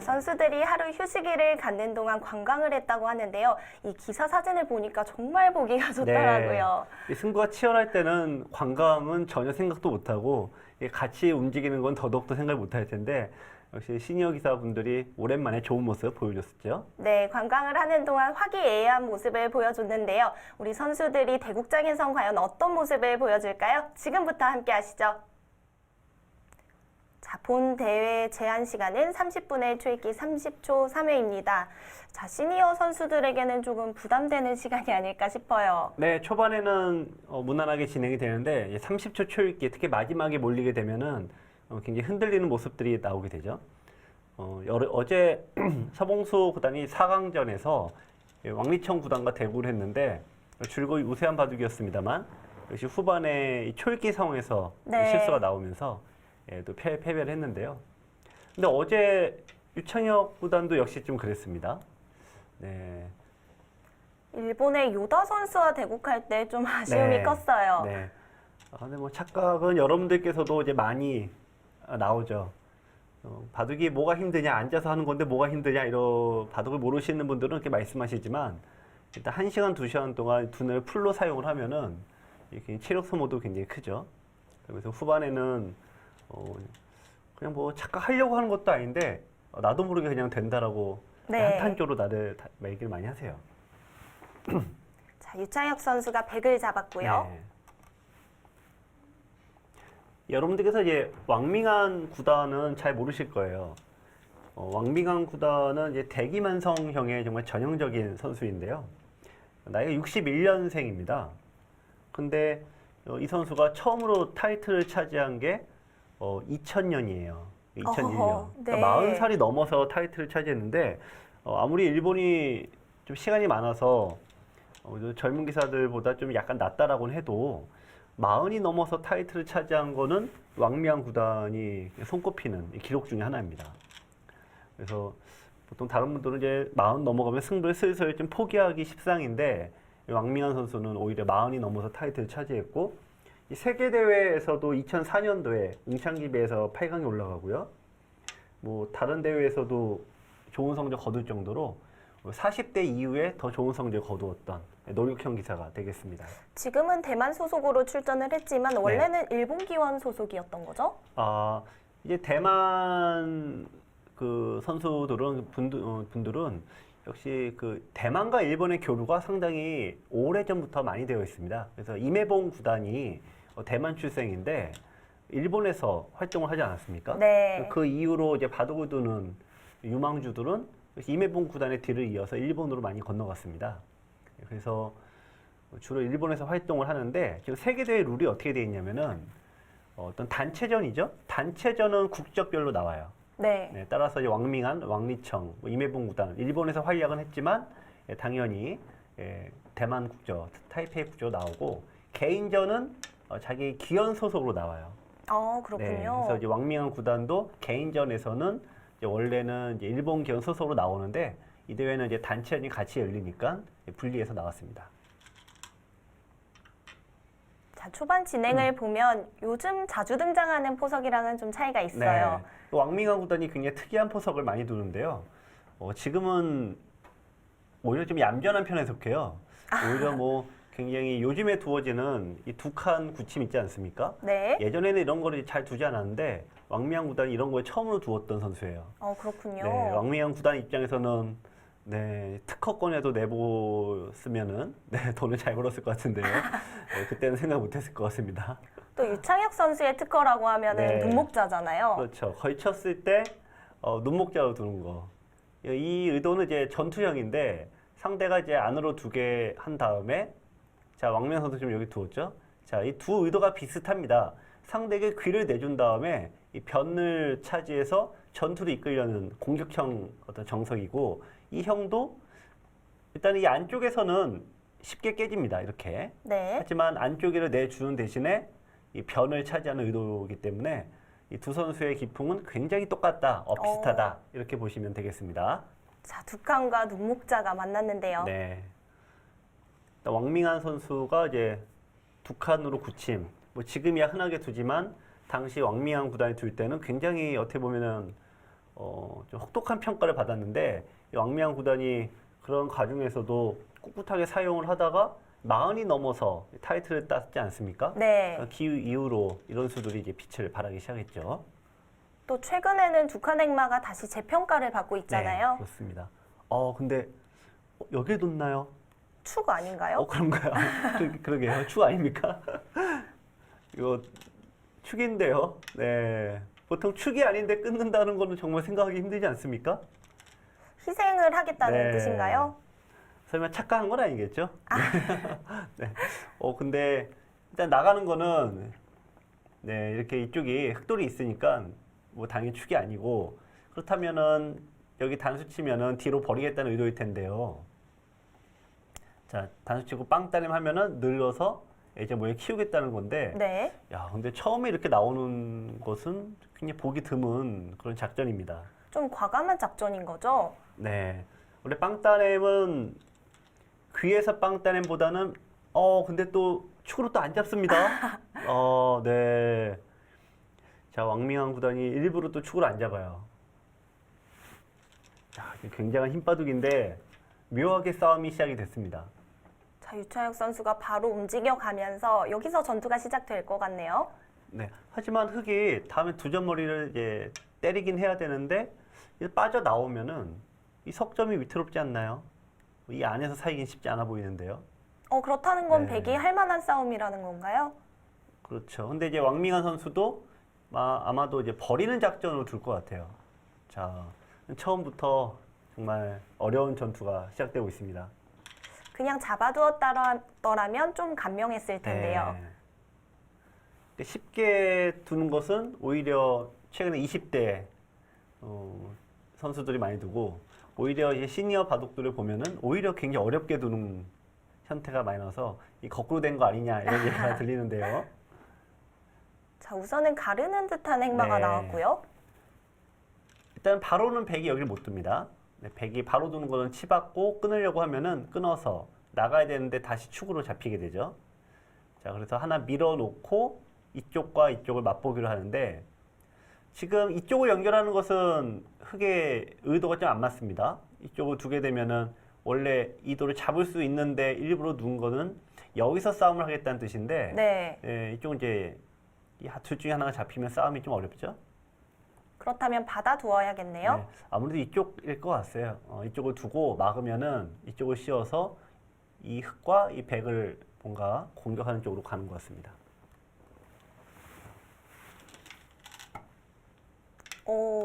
선수들이 하루 휴식일을 갖는 동안 관광을 했다고 하는데요. 이 기사 사진을 보니까 정말 보기가 좋더라고요. 이 승부가 치열할 때는 관광은 전혀 생각도 못하고 같이 움직이는 건 더더욱더 생각을 못할 텐데 역시 시니어 기사분들이 오랜만에 좋은 모습 보여줬었죠. 네, 관광을 하는 동안 화기애애한 모습을 보여줬는데요. 우리 선수들이 대국장에선 과연 어떤 모습을 보여줄까요? 지금부터 함께 하시죠. 자, 본 대회 제한 시간은 30분의 초읽기 30초 3회입니다. 자, 시니어 선수들에게는 조금 부담되는 시간이 아닐까 싶어요. 네, 초반에는 무난하게 진행이 되는데 30초 초읽기 특히 마지막에 몰리게 되면은 굉장히 흔들리는 모습들이 나오게 되죠. 어제 서봉수 구단이 4강전에서 왕리청 구단과 대구를 했는데 줄곧 우세한 바둑이었습니다만 역시 후반에 이 초읽기 상황에서 네. 실수가 나오면서 또 패배를 했는데요. 근데 어제 유창혁 구단도 역시 좀 그랬습니다. 네. 일본의 요다 선수와 대국할 때 좀 아쉬움이 컸어요. 네. 근데 뭐 착각은 여러분들께서도 이제 많이 나오죠. 바둑이 뭐가 힘드냐, 앉아서 하는 건데 뭐가 힘드냐, 이런 바둑을 모르시는 분들은 이렇게 말씀하시지만 일단 1시간, 2시간 동안 두뇌를 풀로 사용을 하면은 이렇게 체력 소모도 굉장히 크죠. 그래서 후반에는 그냥 뭐 착각하려고 하는 것도 아닌데 나도 모르게 그냥 된다라고 네. 한탄조로 나를 얘기를 많이 하세요. 자, 유창혁 선수가 100을 잡았고요. 네. 여러분들께서 이제 왕밍한 구단은 잘 모르실 거예요. 왕밍한 구단은 이제 대기만성형의 정말 전형적인 선수인데요. 나이가 61년생입니다. 근데 이 선수가 처음으로 타이틀을 차지한 게 2000년이에요. 2001년. 네. 그러니까 40살이 넘어서 타이틀을 차지했는데 아무리 일본이 좀 시간이 많아서 젊은 기사들보다 좀 약간 낫다라고는 해도 40이 넘어서 타이틀을 차지한 거는 왕미한 구단이 손꼽히는 기록 중에 하나입니다. 그래서 보통 다른 분들은 이제 40 넘어가면 승부를 슬슬 좀 포기하기 십상인데 왕미한 선수는 오히려 40이 넘어서 타이틀을 차지했고 이 세계대회에서도 2004년도에 웅창기배에서 8강에 올라가고요. 뭐 다른 대회에서도 좋은 성적 거둘 정도로 40대 이후에 더 좋은 성적을 거두었던 노력형 기사가 되겠습니다. 지금은 대만 소속으로 출전을 했지만 원래는 일본 기원 소속이었던 거죠? 이제 대만 그 선수들은 분들은 역시 그 대만과 일본의 교류가 상당히 오래전부터 많이 되어 있습니다. 그래서 임혜봉 구단이 대만 출생인데 일본에서 활동을 하지 않았습니까? 네. 그 이후로 이제 바둑을 두는 유망주들은 임혜봉 구단의 뒤를 이어서 일본으로 많이 건너갔습니다. 그래서 주로 일본에서 활동을 하는데 지금 세계대회 룰이 어떻게 되어 있냐면은 어떤 단체전이죠. 단체전은 국적별로 나와요. 네. 네, 따라서 이제 왕밍한, 왕리청, 임혜봉 구단 일본에서 활약은 했지만 당연히 대만 국적, 타이페이 국적 나오고 개인전은 자기 기현 소속으로 나와요. 그렇군요. 네, 그래서 이제 왕밍한 구단도 개인전에서는 이제 원래는 이제 일본 기현 소속으로 나오는데 이 대회는 이제 단체전이 같이 열리니까 분리해서 나왔습니다. 자, 초반 진행을 보면 요즘 자주 등장하는 포석이랑은 좀 차이가 있어요. 네, 왕밍한 구단이 굉장히 특이한 포석을 많이 두는데요. 지금은 오히려 좀 얌전한 편에 속해요. 오히려 뭐 굉장히 요즘에 두어지는 이 두 칸 굳힘 있지 않습니까? 네. 예전에는 이런 거를 잘 두지 않았는데 왕밍한 구단이 이런 거에 처음으로 두었던 선수예요. 그렇군요. 네, 왕밍한 구단 입장에서는 특허권에도 내보쓰면은 돈을 잘 벌었을 것 같은데요. 그때는 생각 못했을 것 같습니다. 또 유창혁 선수의 특허라고 하면은 네. 눈목자잖아요. 그렇죠. 걸쳤을 때 눈목자로 두는 거. 이 의도는 이제 전투형인데 상대가 이제 안으로 두게 한 다음에 자 왕명 선수 지금 여기 두었죠. 자, 이 두 의도가 비슷합니다. 상대에게 귀를 내준 다음에 이 변을 차지해서 전투를 이끌려는 공격형 어떤 정석이고 이 형도 일단 이 안쪽에서는 쉽게 깨집니다. 이렇게. 네. 하지만 안쪽으로 내주는 대신에 이 변을 차지하는 의도이기 때문에 이 두 선수의 기풍은 굉장히 똑같다, 비슷하다 이렇게 보시면 되겠습니다. 자, 두 칸과 눈목자가 만났는데요. 네. 왕밍한 선수가 이제 두 칸으로 굳힘. 뭐 지금이야 흔하게 두지만 당시 왕밍한 구단이 둘 때는 굉장히 어떻게 보면은 좀 혹독한 평가를 받았는데 이 왕미양 구단이 그런 과정에서도 꿋꿋하게 사용을 하다가 40이 넘어서 타이틀을 땄지 않습니까? 네. 그 이후로 이런 수들이 이제 빛을 발하기 시작했죠. 또 최근에는 두 칸 액마가 다시 재평가를 받고 네, 있잖아요. 그렇습니다. 근데 여기에 뒀나요? 축 아닌가요? 그런가요? 그러게요. 축 아닙니까? 이거 축인데요. 네. 보통 축이 아닌데 끊는다는 거는 정말 생각하기 힘들지 않습니까? 희생을 하겠다는 네. 뜻인가요? 설마 착각한 건 아니겠죠? 네. 근데 일단 나가는 거는 네, 이렇게 이쪽이 흑돌이 있으니까 뭐 당연히 축이 아니고 그렇다면은 여기 단수 치면은 뒤로 버리겠다는 의도일 텐데요. 자, 단수 치고 빵 따림 하면은 늘려서 이제 뭐에 키우겠다는 건데 네. 야, 근데 처음에 이렇게 나오는 것은 굉장히 보기 드문 그런 작전입니다. 좀 과감한 작전인 거죠? 네. 원래 빵 따냄은 귀에서 빵 따냄보다는 근데 또 축으로 또 안 잡습니다. 네. 자, 왕밍한 구단이 일부러 또 축을 안 잡아요. 자, 굉장한 힘바둑인데 묘하게 싸움이 시작이 됐습니다. 자, 유창혁 선수가 바로 움직여가면서 여기서 전투가 시작될 것 같네요. 네. 하지만 흑이 다음에 두 점 머리를 이제 때리긴 해야 되는데 이제 빠져 나오면은 이 석점이 위태롭지 않나요? 이 안에서 살긴 쉽지 않아 보이는데요. 그렇다는 건 네. 백이 할 만한 싸움이라는 건가요? 그렇죠. 근데 이제 왕밍한 선수도 아마도 이제 버리는 작전으로 둘 것 같아요. 자, 처음부터 정말 어려운 전투가 시작되고 있습니다. 그냥 잡아두었더라면 좀 간명했을 텐데요. 네. 쉽게 두는 것은 오히려 최근에 20대 선수들이 많이 두고 오히려 이제 시니어 바둑들을 보면은 오히려 굉장히 어렵게 두는 형태가 많이 나서 이 거꾸로 된 거 아니냐 이런 얘기가 들리는데요. 자, 우선은 가르는 듯한 행마가 네. 나왔고요. 일단 바로는 백이 여기를 못 둡니다. 네, 백이 바로 두는 거는 치받고 끊으려고 하면은 끊어서 나가야 되는데 다시 축으로 잡히게 되죠. 자, 그래서 하나 밀어놓고 이쪽과 이쪽을 맛보기로 하는데 지금 이쪽을 연결하는 것은 흑의 의도가 좀 안 맞습니다. 이쪽을 두게 되면은 원래 이도를 잡을 수 있는데 일부러 둔 거는 여기서 싸움을 하겠다는 뜻인데 네. 이쪽은 이제 이 둘 중에 하나가 잡히면 싸움이 좀 어렵죠. 그렇다면 받아두어야겠네요. 네, 아무래도 이쪽일 것 같아요. 이쪽을 두고 막으면은 이쪽을 씌워서 이 흑과 이 백을 뭔가 공격하는 쪽으로 가는 것 같습니다.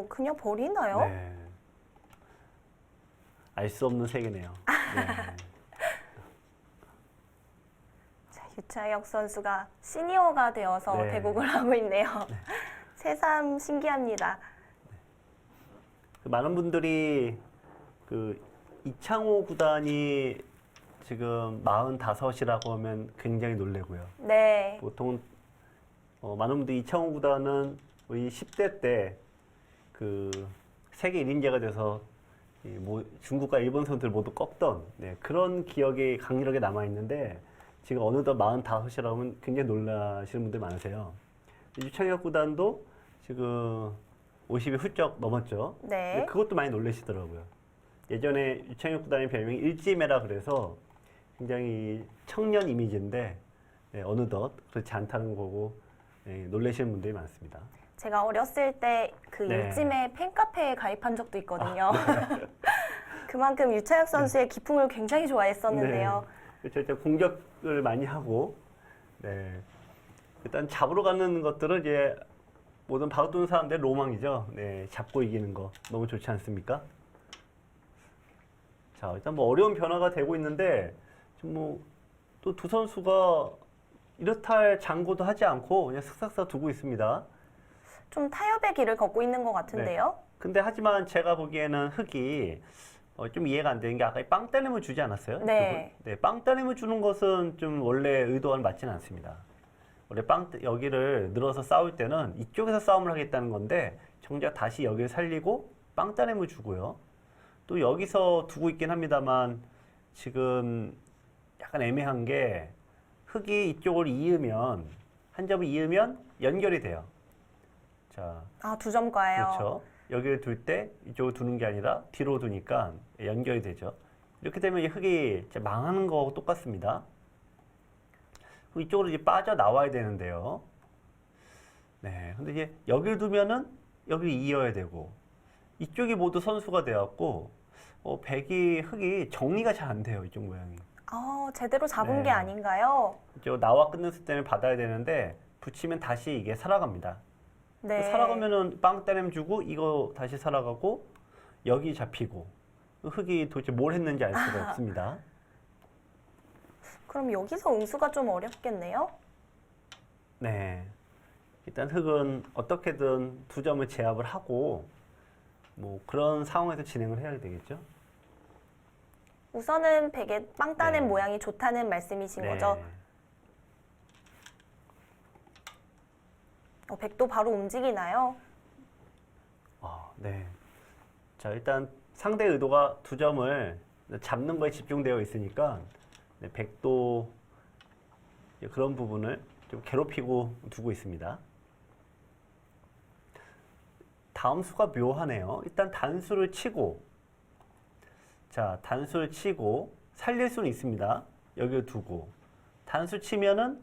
그냥 버리나요? 네. 알 수 없는 세계네요. 네. 자, 유창혁 선수가 시니어가 되어서 네. 대국을 하고 있네요. 새삼 신기합니다. 많은 분들이 그 이창호 구단이 지금 45이라고 하면 굉장히 놀래고요. 네. 보통 많은 분들이 이창호 구단은 우리 10대 때 그 세계 1인제가 돼서 중국과 일본 선수들 모두 꺾던 그런 기억이 강렬하게 남아 있는데 지금 어느덧 45이라고 하면 굉장히 놀라시는 분들 많으세요. 유창혁 구단도 지금 50이 훌쩍 넘었죠. 네. 근데 그것도 많이 놀라시더라고요. 예전에 유창혁 구단의 별명이 일지매라 그래서 굉장히 청년 이미지인데 어느덧 그렇지 않다는 거고 놀라시는 분들이 많습니다. 제가 어렸을 때 그 네. 일찜의 팬카페에 가입한 적도 있거든요. 그만큼 유창혁 선수의 기풍을 굉장히 좋아했었는데요. 그렇죠. 일단 공격을 많이 하고 일단 잡으러 가는 것들은 이제 모든 바둑 두는 사람들의 로망이죠. 잡고 이기는 거 너무 좋지 않습니까? 자, 일단 뭐 어려운 변화가 되고 있는데 좀 또 두 선수가 이렇다 할 장고도 하지 않고 그냥 슥싹싹 두고 있습니다. 좀 타협의 길을 걷고 있는 것 같은데요. 근데 하지만 제가 보기에는 흑이 좀 이해가 안 되는 게 아까 빵 따님을 주지 않았어요? 네. 빵 따님을 주는 것은 좀 원래 의도와는 맞지는 않습니다. 원래 여기를 늘어서 싸울 때는 이쪽에서 싸움을 하겠다는 건데 정작 다시 여기를 살리고 빵 따님을 주고요. 또 여기서 두고 있긴 합니다만 지금 약간 애매한 게 흑이 이쪽을 한 점을 이으면 연결이 돼요. 자, 두 점과예요. 그렇죠. 여기를 둘 때 이쪽으로 두는 게 아니라 뒤로 두니까 연결이 되죠. 이렇게 되면 이 흙이 이제 망하는 거하고 똑같습니다. 이쪽으로 이제 빠져나와야 되는데요. 네. 근데 이제 여기를 두면은 여기를 이어야 되고, 이쪽이 모두 선수가 되었고, 흙이 정리가 잘 안 돼요. 이쪽 모양이. 제대로 잡은 네. 게 아닌가요? 이쪽 나와 끊는 스템을 받아야 되는데, 붙이면 다시 이게 살아갑니다. 네. 살아가면은 빵 따냄 주고, 이거 다시 살아가고, 여기 잡히고, 흙이 도대체 뭘 했는지 알 수가 없습니다. 그럼 여기서 응수가 좀 어렵겠네요? 네. 일단 흙은 어떻게든 두 점을 제압을 하고, 뭐 그런 상황에서 진행을 해야 되겠죠. 우선은 백의 빵 따낸 네. 모양이 좋다는 말씀이신 거죠? 백도 바로 움직이나요? 네. 자, 일단 상대 의도가 두 점을 잡는 거에 집중되어 있으니까 네, 백도 그런 부분을 좀 괴롭히고 두고 있습니다. 다음 수가 묘하네요. 일단 단수를 치고, 자, 단수를 치고 살릴 수는 있습니다. 여기를 두고 단수 치면은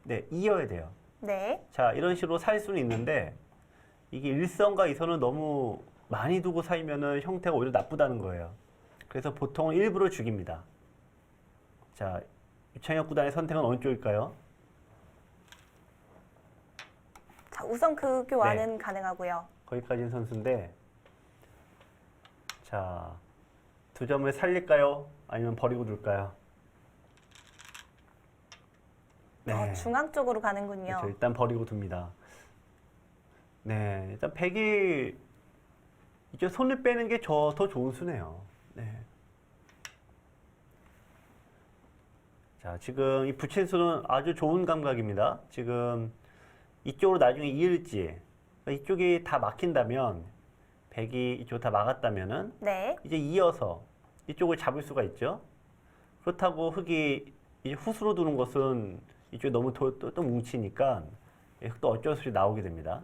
네, 이어야 돼요. 네. 자, 이런 식으로 살 수는 있는데 이게 1선과 2선을 너무 많이 두고 살면은 형태가 오히려 나쁘다는 거예요. 그래서 보통은 일부러 죽입니다. 자, 유창혁 구단의 선택은 어느 쪽일까요? 자, 우선 그 교환은 가능하고요. 거기까지는 선수인데, 자, 두 점을 살릴까요? 아니면 버리고 둘까요? 네. 중앙 쪽으로 가는군요. 그렇죠. 일단 버리고 둡니다. 네, 일단 백이 이제 손을 빼는 게 더 좋은 수네요. 네. 자, 지금 이 붙인 수는 아주 좋은 감각입니다. 지금 이쪽으로 나중에 이을지, 이쪽이 다 막힌다면, 백이 이쪽 다 막았다면은, 네. 이제 이어서 이쪽을 잡을 수가 있죠. 그렇다고 흙이 이제 후수로 두는 것은 이쪽에 너무 또 뭉치니까 흙도 어쩔 수 없이 나오게 됩니다.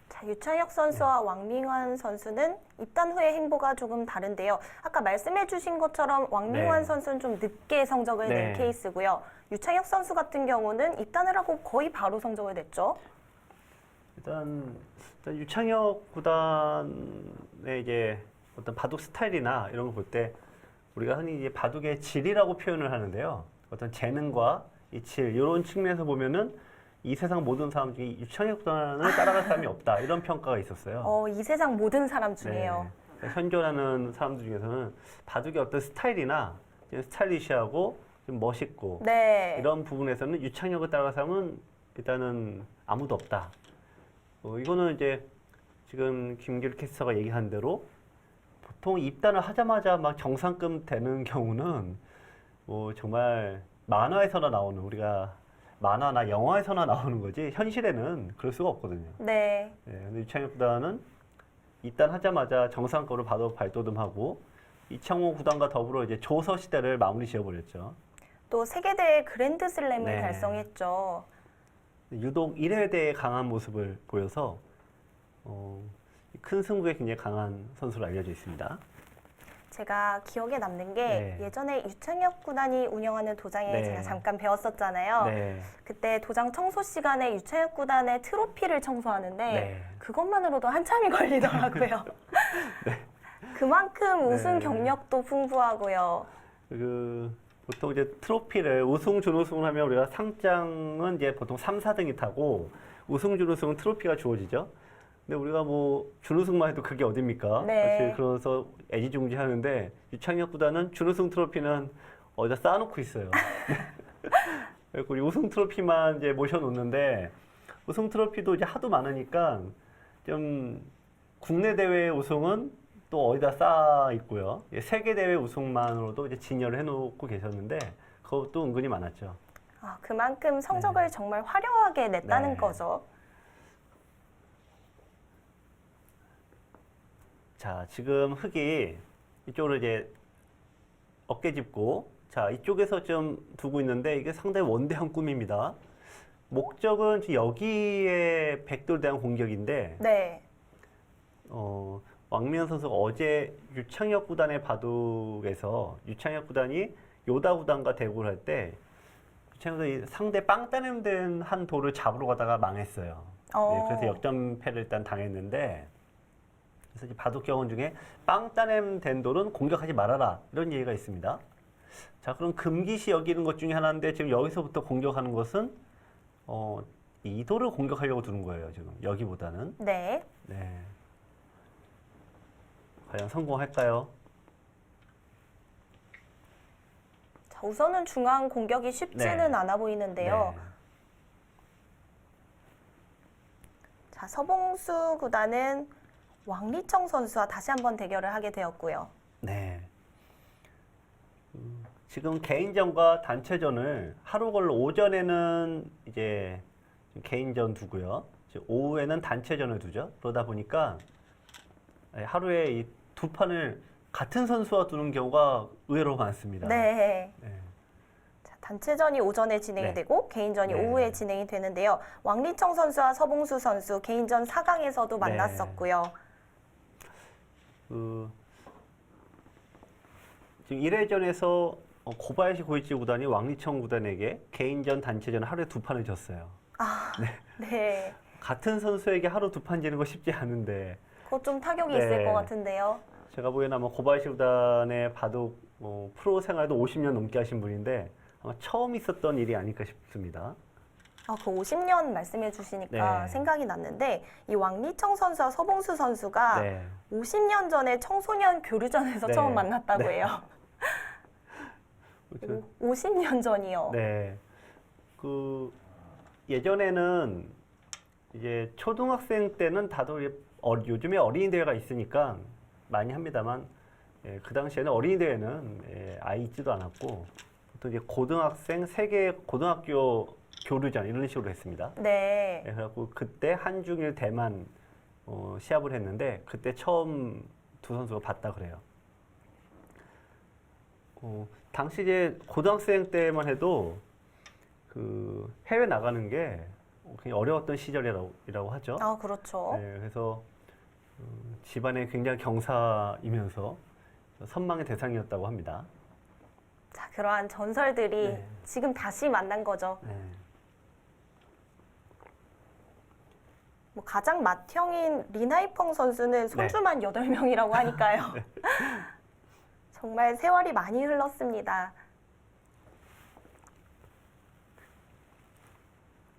자, 유창혁 선수와 왕민환 선수는 입단 후의 행보가 조금 다른데요. 아까 말씀해 주신 것처럼 왕민환 네. 선수는 좀 늦게 성적을 낸 네. 케이스고요. 유창혁 선수 같은 경우는 입단을 하고 거의 바로 성적을 냈죠. 일단 유창혁 구단의 이제 어떤 바둑 스타일이나 이런 걸 볼 때 우리가 흔히 이제 바둑의 질이라고 표현을 하는데요. 어떤 재능과 이 질, 이런 측면에서 보면은 이 세상 모든 사람 중에 유창혁 구단을 따라갈 사람이 없다. 이런 평가가 있었어요. 이 세상 모든 사람 중에요. 네. 현존하는 사람들 중에서는 바둑의 어떤 스타일이나 좀 스타일리시하고 좀 멋있고 네. 이런 부분에서는 유창혁을 따라갈 사람은 일단은 아무도 없다. 이거는 이제 지금 김기루 캐스터가 얘기한 대로 보통 입단을 하자마자 막 정상급 되는 경우는 뭐 정말 만화에서나 나오는 우리가 만화나 영화에서나 나오는 거지 현실에는 그럴 수가 없거든요. 네. 네, 근데 유창혁 구단은 입단하자마자 정상급으로 바로 발돋움하고 이창호 구단과 더불어 이제 조서 시대를 마무리 지어버렸죠. 또 세계대회 그랜드슬램을 네. 달성했죠. 유독 1회대에 강한 모습을 보여서 큰 승부에 굉장히 강한 선수로 알려져 있습니다. 제가 기억에 남는 게 네. 예전에 유창혁 구단이 운영하는 도장에 네. 제가 잠깐 배웠었잖아요. 네. 그때 도장 청소 시간에 유창혁 구단의 트로피를 청소하는데 네. 그것만으로도 한참이 걸리더라고요. 그만큼 우승 네. 경력도 풍부하고요. 보통 이제 트로피를 우승, 준우승을 하면 우리가 상장은 이제 보통 3, 4등이 타고 우승, 준우승은 트로피가 주어지죠. 근데 우리가 뭐 준우승만 해도 그게 어딥니까? 네. 사실 그래서 애지중지하는데 유창혁 구단은 준우승 트로피는 어디다 쌓아놓고 있어요. 그리고 우리 우승 트로피만 이제 모셔놓는데 우승 트로피도 이제 하도 많으니까 좀 국내 대회 우승은 또 어디다 쌓아 있고요. 세계 대회 우승만으로도 이제 진열을 해놓고 계셨는데 그것도 은근히 많았죠. 그만큼 성적을 정말 화려하게 냈다는 네. 거죠. 자, 지금 흙이 이쪽으로 이제 어깨 짚고, 자, 이쪽에서 좀 두고 있는데 이게 상당히 원대한 꿈입니다. 목적은 지금 여기에 백돌에 대한 공격인데, 네. 왕미연 선수가 어제 유창혁 구단의 바둑에서 유창혁 구단이 요다 구단과 대구를 할 때 유창혁 구단이 상대 빵따냄된 한 돌을 잡으러 가다가 망했어요. 네, 그래서 역전패를 일단 당했는데 그래서 이제 바둑 경원 중에 빵따냄된 돌은 공격하지 말아라 이런 얘기가 있습니다. 자, 그럼 금기시 여기는 것 중에 하나인데 지금 여기서부터 공격하는 것은 이 돌을 공격하려고 두는 거예요. 지금 여기보다는. 네. 네. 과연 성공할까요? 자, 우선은 중앙 공격이 쉽지는 네. 않아 보이는데요. 네. 자, 서봉수 구단은 왕리청 선수와 다시 한번 대결을 하게 되었고요. 네. 지금 개인전과 단체전을 하루 걸러 오전에는 이제 개인전 두고요. 이제 오후에는 단체전을 두죠. 그러다 보니까 하루에 이 두 판을 같은 선수와 두는 경우가 의외로 많습니다. 네. 네. 자, 단체전이 오전에 진행이 네. 되고 개인전이 네. 오후에 진행이 되는데요. 왕리청 선수와 서봉수 선수 개인전 4강에서도 만났었고요. 지금 1회전에서 고바야시 고이치 구단이 왕리청 구단에게 개인전, 단체전 하루에 두 판을 졌어요. 아, 네. 같은 선수에게 하루 두 판 지는 거 쉽지 않은데 그거 좀 타격이 네. 있을 것 같은데요. 제가 보기에는 아마 고바야시 구단의 바둑 프로 생활도 50년 넘게 하신 분인데 아마 처음 있었던 일이 아닐까 싶습니다. 아, 그 50년 말씀해 주시니까 네. 생각이 났는데 이 왕리청 선수와 서봉수 선수가 네. 50년 전에 청소년 교류전에서 네. 처음 만났다고 네. 해요. 그렇죠. 50년 전이요. 네. 그 예전에는 이제 초등학생 때는 다들 요즘에 어린이 대회가 있으니까 많이 합니다만 그 당시에는 어린이 대회는 아예 있지도 않았고 보통 이제 고등학생 세계 고등학교 교류전 이런 식으로 했습니다. 네. 그래갖고 그때 한중일 대만 시합을 했는데 그때 처음 두 선수가 봤다 그래요. 당시 이제 고등학생 때만 해도 그 해외 나가는 게 굉장히 어려웠던 시절이라고 하죠. 아, 그렇죠. 네, 그래서 집안에 굉장히 경사이면서 선망의 대상이었다고 합니다. 자, 그러한 전설들이 네. 지금 다시 만난 거죠. 네. 뭐 가장 맏형인 리나이펑 선수는 손주만 8명이라고 하니까요. 정말 세월이 많이 흘렀습니다.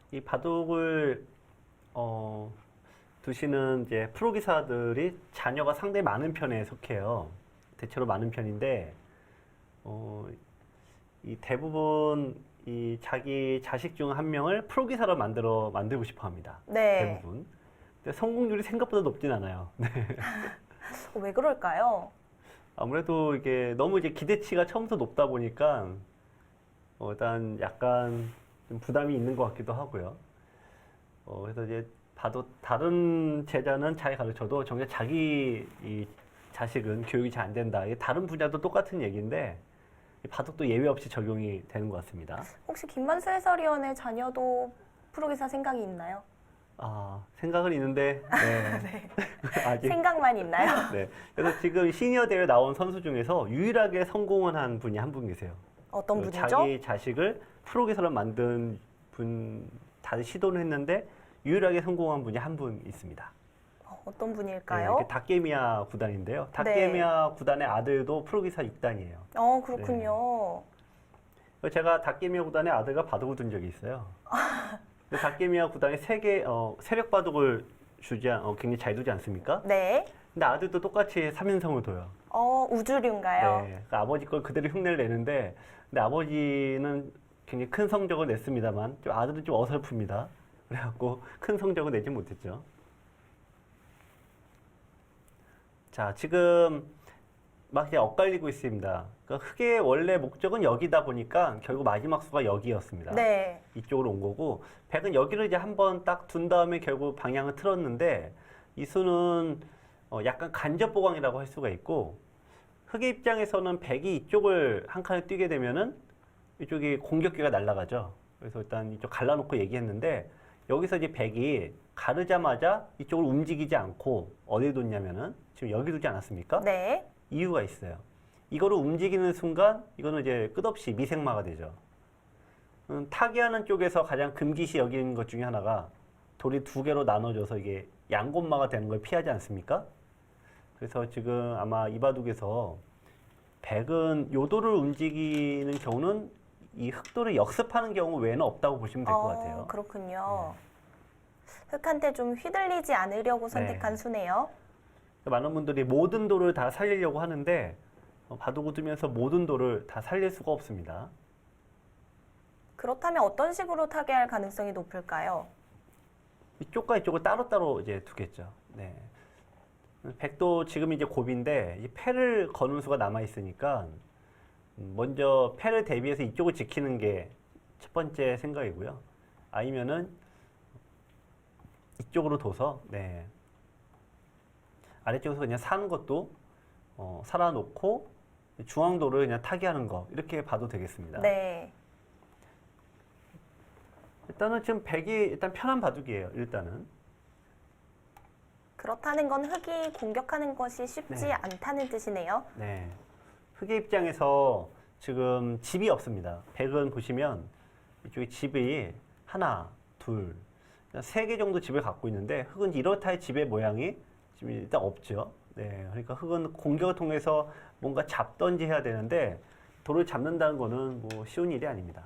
이 바둑을 두시는 이제 프로 기사들이 자녀가 상당히 많은 편에 속해요. 대체로 많은 편인데 이 대부분 이 자기 자식 중 한 명을 프로 기사로 만들고 싶어 합니다. 네. 대부분. 근데 성공률이 생각보다 높진 않아요. 네. 왜 그럴까요? 아무래도 이게 너무 이제 기대치가 처음부터 높다 보니까 일단 약간 좀 부담이 있는 것 같기도 하고요. 그래서 이제 봐도 다른 제자는 잘 가르쳐도 정작 자기 이 자식은 교육이 잘 안 된다. 이게 다른 분야도 똑같은 얘기인데 이 바둑도 예외 없이 적용이 되는 것 같습니다. 혹시 김만수 해설위원의 자녀도 프로기사 생각이 있나요? 아, 생각은 있는데 네. 아직 생각만 있나요? 네. 그래서 지금 시니어 대회 나온 선수 중에서 유일하게 성공을 한 분이 한 분 계세요. 어떤 분이죠? 자기 자식을 프로기사로 만든 분 다들 시도를 했는데 유일하게 성공한 분이 한 분 있습니다. 어떤 네, 분일까요? 이게 닭개미야 구단인데요. 닭개미야 구단의 아들도 프로기사 6단이에요. 그렇군요. 제가 닭개미야 구단의 아들과 바둑을 둔 적이 있어요. 근데 닭개미야 구단이 새벽 바둑을 굉장히 잘 두지 않습니까? 네. 근데 아들도 똑같이 3연성을 둬요. 우주류인가요? 네, 그러니까 아버지 걸 그대로 흉내를 내는데, 근데 아버지는 굉장히 큰 성적을 냈습니다만, 좀 아들은 좀 어설픕니다. 그래갖고 큰 성적을 내지 못했죠. 자, 지금 막 이제 엇갈리고 있습니다. 그러니까 흑의 원래 목적은 여기다 보니까 결국 마지막 수가 여기였습니다. 네. 이쪽으로 온 거고, 백은 여기를 이제 한번 딱 둔 다음에 결국 방향을 틀었는데, 이 수는 약간 간접 보강이라고 할 수가 있고, 흑의 입장에서는 백이 이쪽을 한 칸을 뛰게 되면은 이쪽이 공격기가 날아가죠. 그래서 일단 이쪽 갈라놓고 얘기했는데, 여기서 이제 백이 가르자마자 이쪽을 움직이지 않고 어디에 뒀냐면은 지금 여기 두지 않았습니까? 네. 이유가 있어요. 이거를 움직이는 순간 이거는 이제 끝없이 미생마가 되죠. 타기하는 쪽에서 가장 금기시 여기는 것 중에 하나가 돌이 두 개로 나눠져서 이게 양곤마가 되는 걸 피하지 않습니까? 그래서 지금 아마 이 바둑에서 백은 요 돌을 움직이는 경우는 이 흑돌을 역습하는 경우 외에는 없다고 보시면 될 것 같아요. 그렇군요. 흑한테 좀 휘둘리지 않으려고 선택한 네. 수네요. 많은 분들이 모든 돌을 다 살리려고 하는데 바둑을 두면서 모든 돌을 다 살릴 수가 없습니다. 그렇다면 어떤 식으로 타개할 가능성이 높을까요? 이쪽과 이쪽을 따로따로 이제 두겠죠. 네. 백도 지금 이제 고비인데 이 패를 거는 수가 남아 있으니까 먼저 패를 대비해서 이쪽을 지키는 게 첫 번째 생각이고요. 아니면은 이쪽으로 둬서 네. 아래쪽에서 그냥 사는 것도 살아놓고 중앙도를 그냥 타기하는 거 이렇게 봐도 되겠습니다. 네. 일단은 지금 백이 일단 편한 바둑이에요. 일단은. 그렇다는 건 흑이 공격하는 것이 쉽지 네. 않다는 뜻이네요. 네. 흑의 입장에서 지금 집이 없습니다. 백은 보시면 이쪽에 집이 하나, 둘, 세 개 정도 집을 갖고 있는데 흑은 이렇다의 집의 모양이 지금 일단 없죠. 네. 그러니까 흑은 공격을 통해서 뭔가 잡던지 해야 되는데 돌을 잡는다는 거는 뭐 쉬운 일이 아닙니다.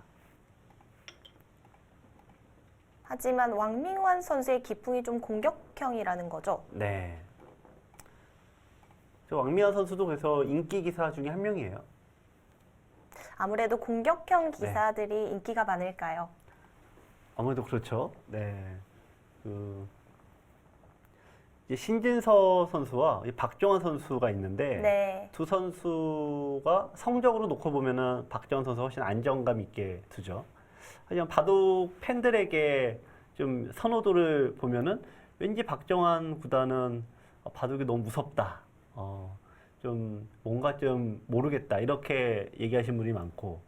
하지만 왕밍환 선수의 기풍이 좀 공격형이라는 거죠. 네. 저 왕미아 선수도 그래서 인기 기사 중에 한 명이에요. 아무래도 공격형 기사들이 인기가 많을까요? 아무래도 그렇죠. 네. 이제 신진서 선수와 이 박정환 선수가 있는데 네. 두 선수가 성적으로 놓고 보면은 박정환 선수가 훨씬 안정감 있게 두죠. 하지만 바둑 팬들에게 좀 선호도를 보면은 왠지 박정환 구단은 바둑이 너무 무섭다. 좀 뭔가 좀 모르겠다. 이렇게 얘기하시는 분이 많고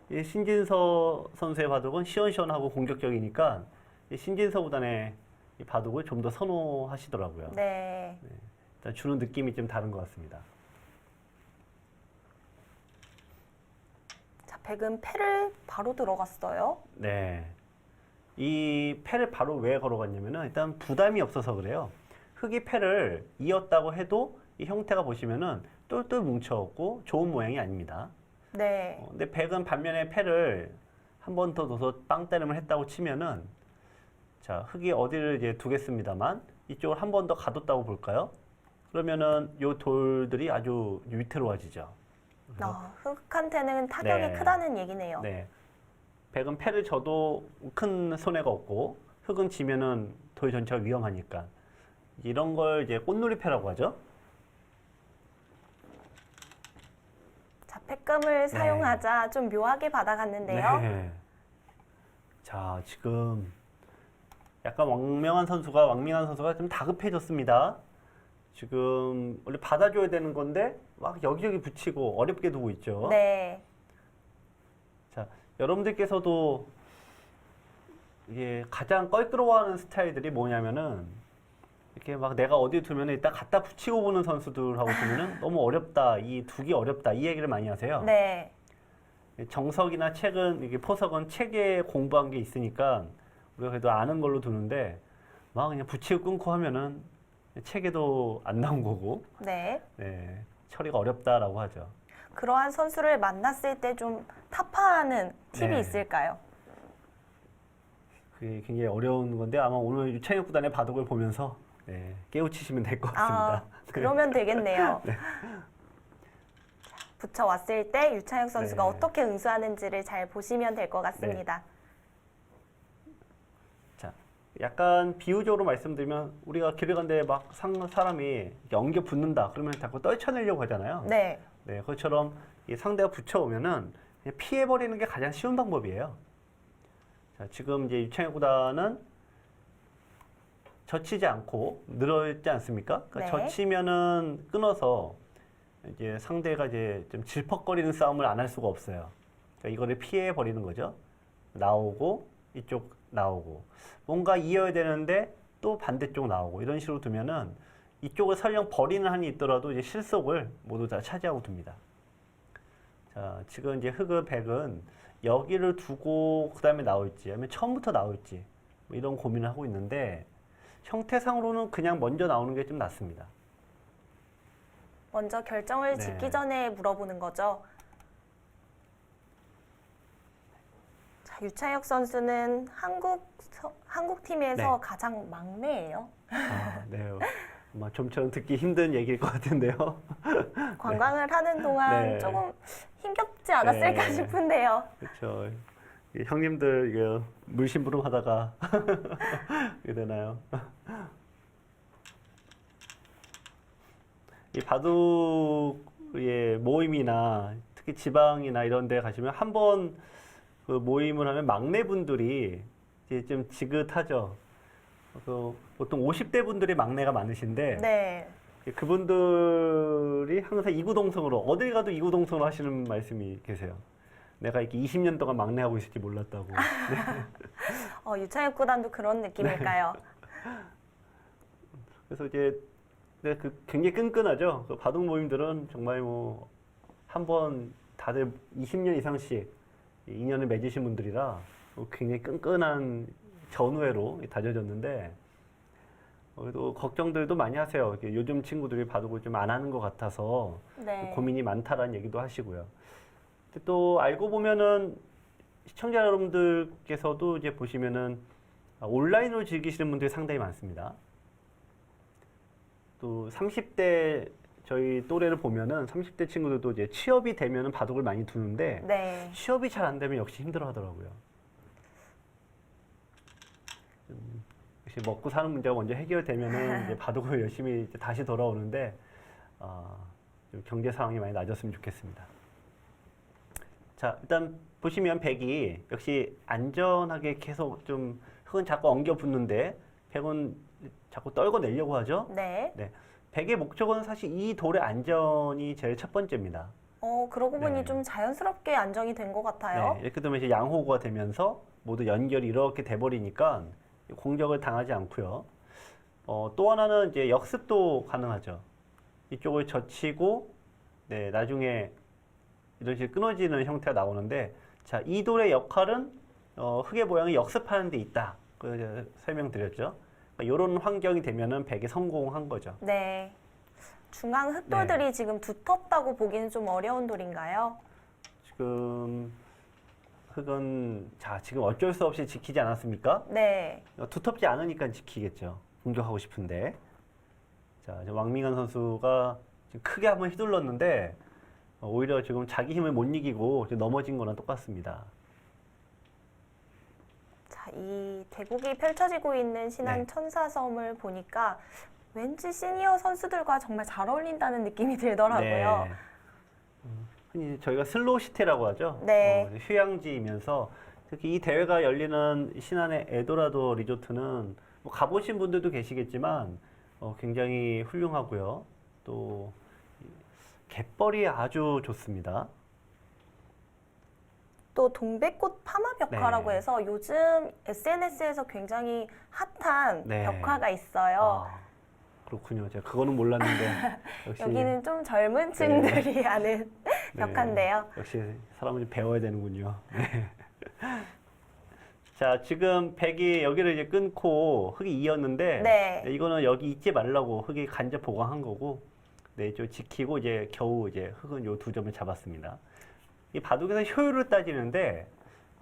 이 신진서 선수의 바둑은 시원시원하고 공격적이니까 이 신진서 구단의 이 바둑을 좀 더 선호하시더라고요. 네. 일단 주는 느낌이 좀 다른 것 같습니다. 자, 백은 패를 바로 들어갔어요. 네. 이 패를 바로 왜 걸어갔냐면은 일단 부담이 없어서 그래요. 흑이 패를 이었다고 해도 이 형태가 보시면은 똘똘 뭉쳐있고 좋은 모양이 아닙니다. 네. 근데 백은 반면에 패를 한 번 더 둬서 빵 때림을 했다고 치면은 자, 흑이 어디를 이제 두겠습니다만 이쪽을 한 번 더 가뒀다고 볼까요? 그러면은 요 돌들이 아주 위태로워지죠. 흑한테는 타격이 네. 크다는 얘기네요. 네. 백은 패를 져도 큰 손해가 없고 흑은 지면은 돌 전체가 위험하니까 이런 걸 이제 꽃놀이패라고 하죠. 자, 패금을 사용하자 좀 묘하게 받아갔는데요. 네. 자, 지금 약간 왕명한 선수가 좀 다급해졌습니다. 지금 원래 받아줘야 되는 건데 막 여기저기 붙이고 어렵게 두고 있죠. 네. 자, 여러분들께서도 이게 가장 껄끄러워하는 스타일들이 뭐냐면은 이렇게 막 내가 어디 두면 일단 갖다 붙이고 보는 선수들하고 두면은 너무 어렵다, 이 두기 어렵다 이 얘기를 많이 하세요. 네. 정석이나 책은 이게 포석은 책에 공부한 게 있으니까 우리가 그래도 아는 걸로 두는데 막 그냥 붙이고 끊고 하면은 책에도 안 나온 거고 네. 네, 처리가 어렵다라고 하죠. 그러한 선수를 만났을 때 좀 타파하는 팁이 네. 있을까요? 그게 굉장히 어려운 건데 아마 오늘 유창혁 구단의 바둑을 보면서 네, 깨우치시면 될 것 같습니다. 그러면 되겠네요. 자, 붙여왔을 때 유창혁 선수가 네. 어떻게 응수하는지를 잘 보시면 될 것 같습니다. 자, 약간 비유적으로 말씀드리면 우리가 길을 간데 막 사람이 엉겨 붙는다 그러면 자꾸 떨쳐내려고 하잖아요. 네. 네, 그것처럼 이 상대가 붙여오면은 그냥 피해버리는 게 가장 쉬운 방법이에요. 자, 지금 이제 유창혁 구단은 젖히지 않고 늘어있지 않습니까? 그러니까 네. 젖히면은 끊어서 이제 상대가 이제 좀 질퍽거리는 싸움을 안 할 수가 없어요. 그러니까 이거를 피해버리는 거죠. 나오고 이쪽 나오고 뭔가 이어야 되는데 또 반대쪽 나오고 이런 식으로 두면은 이쪽을 설령 버리는 한이 있더라도 이제 실속을 모두 다 차지하고 둡니다. 자, 지금 이제 흑은 백은 여기를 두고 그 다음에 나올지 아니면 처음부터 나올지 뭐 이런 고민을 하고 있는데 형태상으로는 그냥 먼저 나오는 게 좀 낫습니다. 먼저 결정을 네. 짓기 전에 물어보는 거죠. 자, 유차혁 선수는 한국 팀에서 네. 가장 막내예요. 아, 네. 아마 좀처럼 듣기 힘든 얘기일 것 같은데요. 관광을 하는 동안 네. 조금 힘겹지 않았을까 네. 싶은데요. 그렇죠. 형님들 이거 물심부름하다가 이게 되나요? 이 바둑의 모임이나 특히 지방이나 이런 데 가시면 한 번 그 모임을 하면 막내분들이 이제 좀 지긋하죠. 보통 50대 분들이 막내가 많으신데 네. 그분들이 항상 이구동성으로 어딜 가도 이구동성으로 하시는 말씀이 계세요. 내가 이렇게 20년 동안 막내하고 있을지 몰랐다고. 유차혁 구단도 그런 느낌일까요? 그래서 이제 굉장히 끈끈하죠. 그 바둑 모임들은 정말 뭐 한 번 다들 20년 이상씩 인연을 맺으신 분들이라 굉장히 끈끈한 전우회로 다져졌는데 또 걱정들도 많이 하세요. 요즘 친구들이 바둑을 좀 안 하는 것 같아서 네. 고민이 많다라는 얘기도 하시고요. 근데 또 알고 보면은 시청자 여러분들께서도 이제 보시면은 온라인으로 즐기시는 분들이 상당히 많습니다. 또 30대 저희 또래를 보면은 30대 친구들도 이제 취업이 되면은 바둑을 많이 두는데 네. 취업이 잘 안 되면 역시 힘들어 하더라고요. 역시 먹고 사는 문제가 먼저 해결되면은 이제 바둑을 열심히 이제 다시 돌아오는데 좀 경제 상황이 많이 나아졌으면 좋겠습니다. 자, 일단 보시면 백이 역시 안전하게 계속 좀 흑은 자꾸 엉겨 붙는데 백은 자꾸 떨궈내려고 하죠. 네. 백의 목적은 사실 이 돌의 안전이 제일 첫 번째입니다. 그러고 보니 네. 좀 자연스럽게 안정이 된 것 같아요. 네, 이렇게 되면 이제 양호가 되면서 모두 연결이 이렇게 돼버리니까 공격을 당하지 않고요. 또 하나는 이제 역습도 가능하죠. 이쪽을 젖히고, 네, 나중에 이런 식으로 끊어지는 형태가 나오는데, 자, 이 돌의 역할은 흑의 모양이 역습하는 데 있다. 그 이제 설명드렸죠. 그러니까 이런 환경이 되면은 백이 성공한 거죠. 네. 중앙 흑돌들이 지금 두텁다고 보기는 좀 어려운 돌인가요? 지금 흑은 자 지금 어쩔 수 없이 지키지 않았습니까? 네. 두텁지 않으니까 지키겠죠. 공격하고 싶은데. 자, 이제 왕민환 선수가 지금 크게 한번 휘둘렀는데 오히려 지금 자기 힘을 못 이기고 지금 넘어진 거랑 똑같습니다. 자, 이 대국이 펼쳐지고 있는 신안 네. 천사섬을 보니까 왠지 시니어 선수들과 정말 잘 어울린다는 느낌이 들더라고요. 네. 흔히 저희가 슬로우 시티라고 하죠. 네. 휴양지이면서 특히 이 대회가 열리는 신안의 에도라도 리조트는 뭐 가보신 분들도 계시겠지만 굉장히 훌륭하고요. 또 갯벌이 아주 좋습니다. 또 동백꽃 파마 벽화라고 네. 해서 요즘 SNS에서 굉장히 핫한 네. 벽화가 있어요. 그렇군요. 제가 그거는 몰랐는데 역시 여기는 좀 젊은 층들이 하는 벽화인데요. 역시 사람은 좀 배워야 되는군요. 네. 자, 지금 백이 여기를 이제 끊고 흑이 이었는데 네. 이거는 여기 있지 말라고 흑이 간접 보강한 거고 네, 좀 지키고 이제 겨우 이제 흑은 요 두 점을 잡았습니다. 이 바둑에서 효율을 따지는데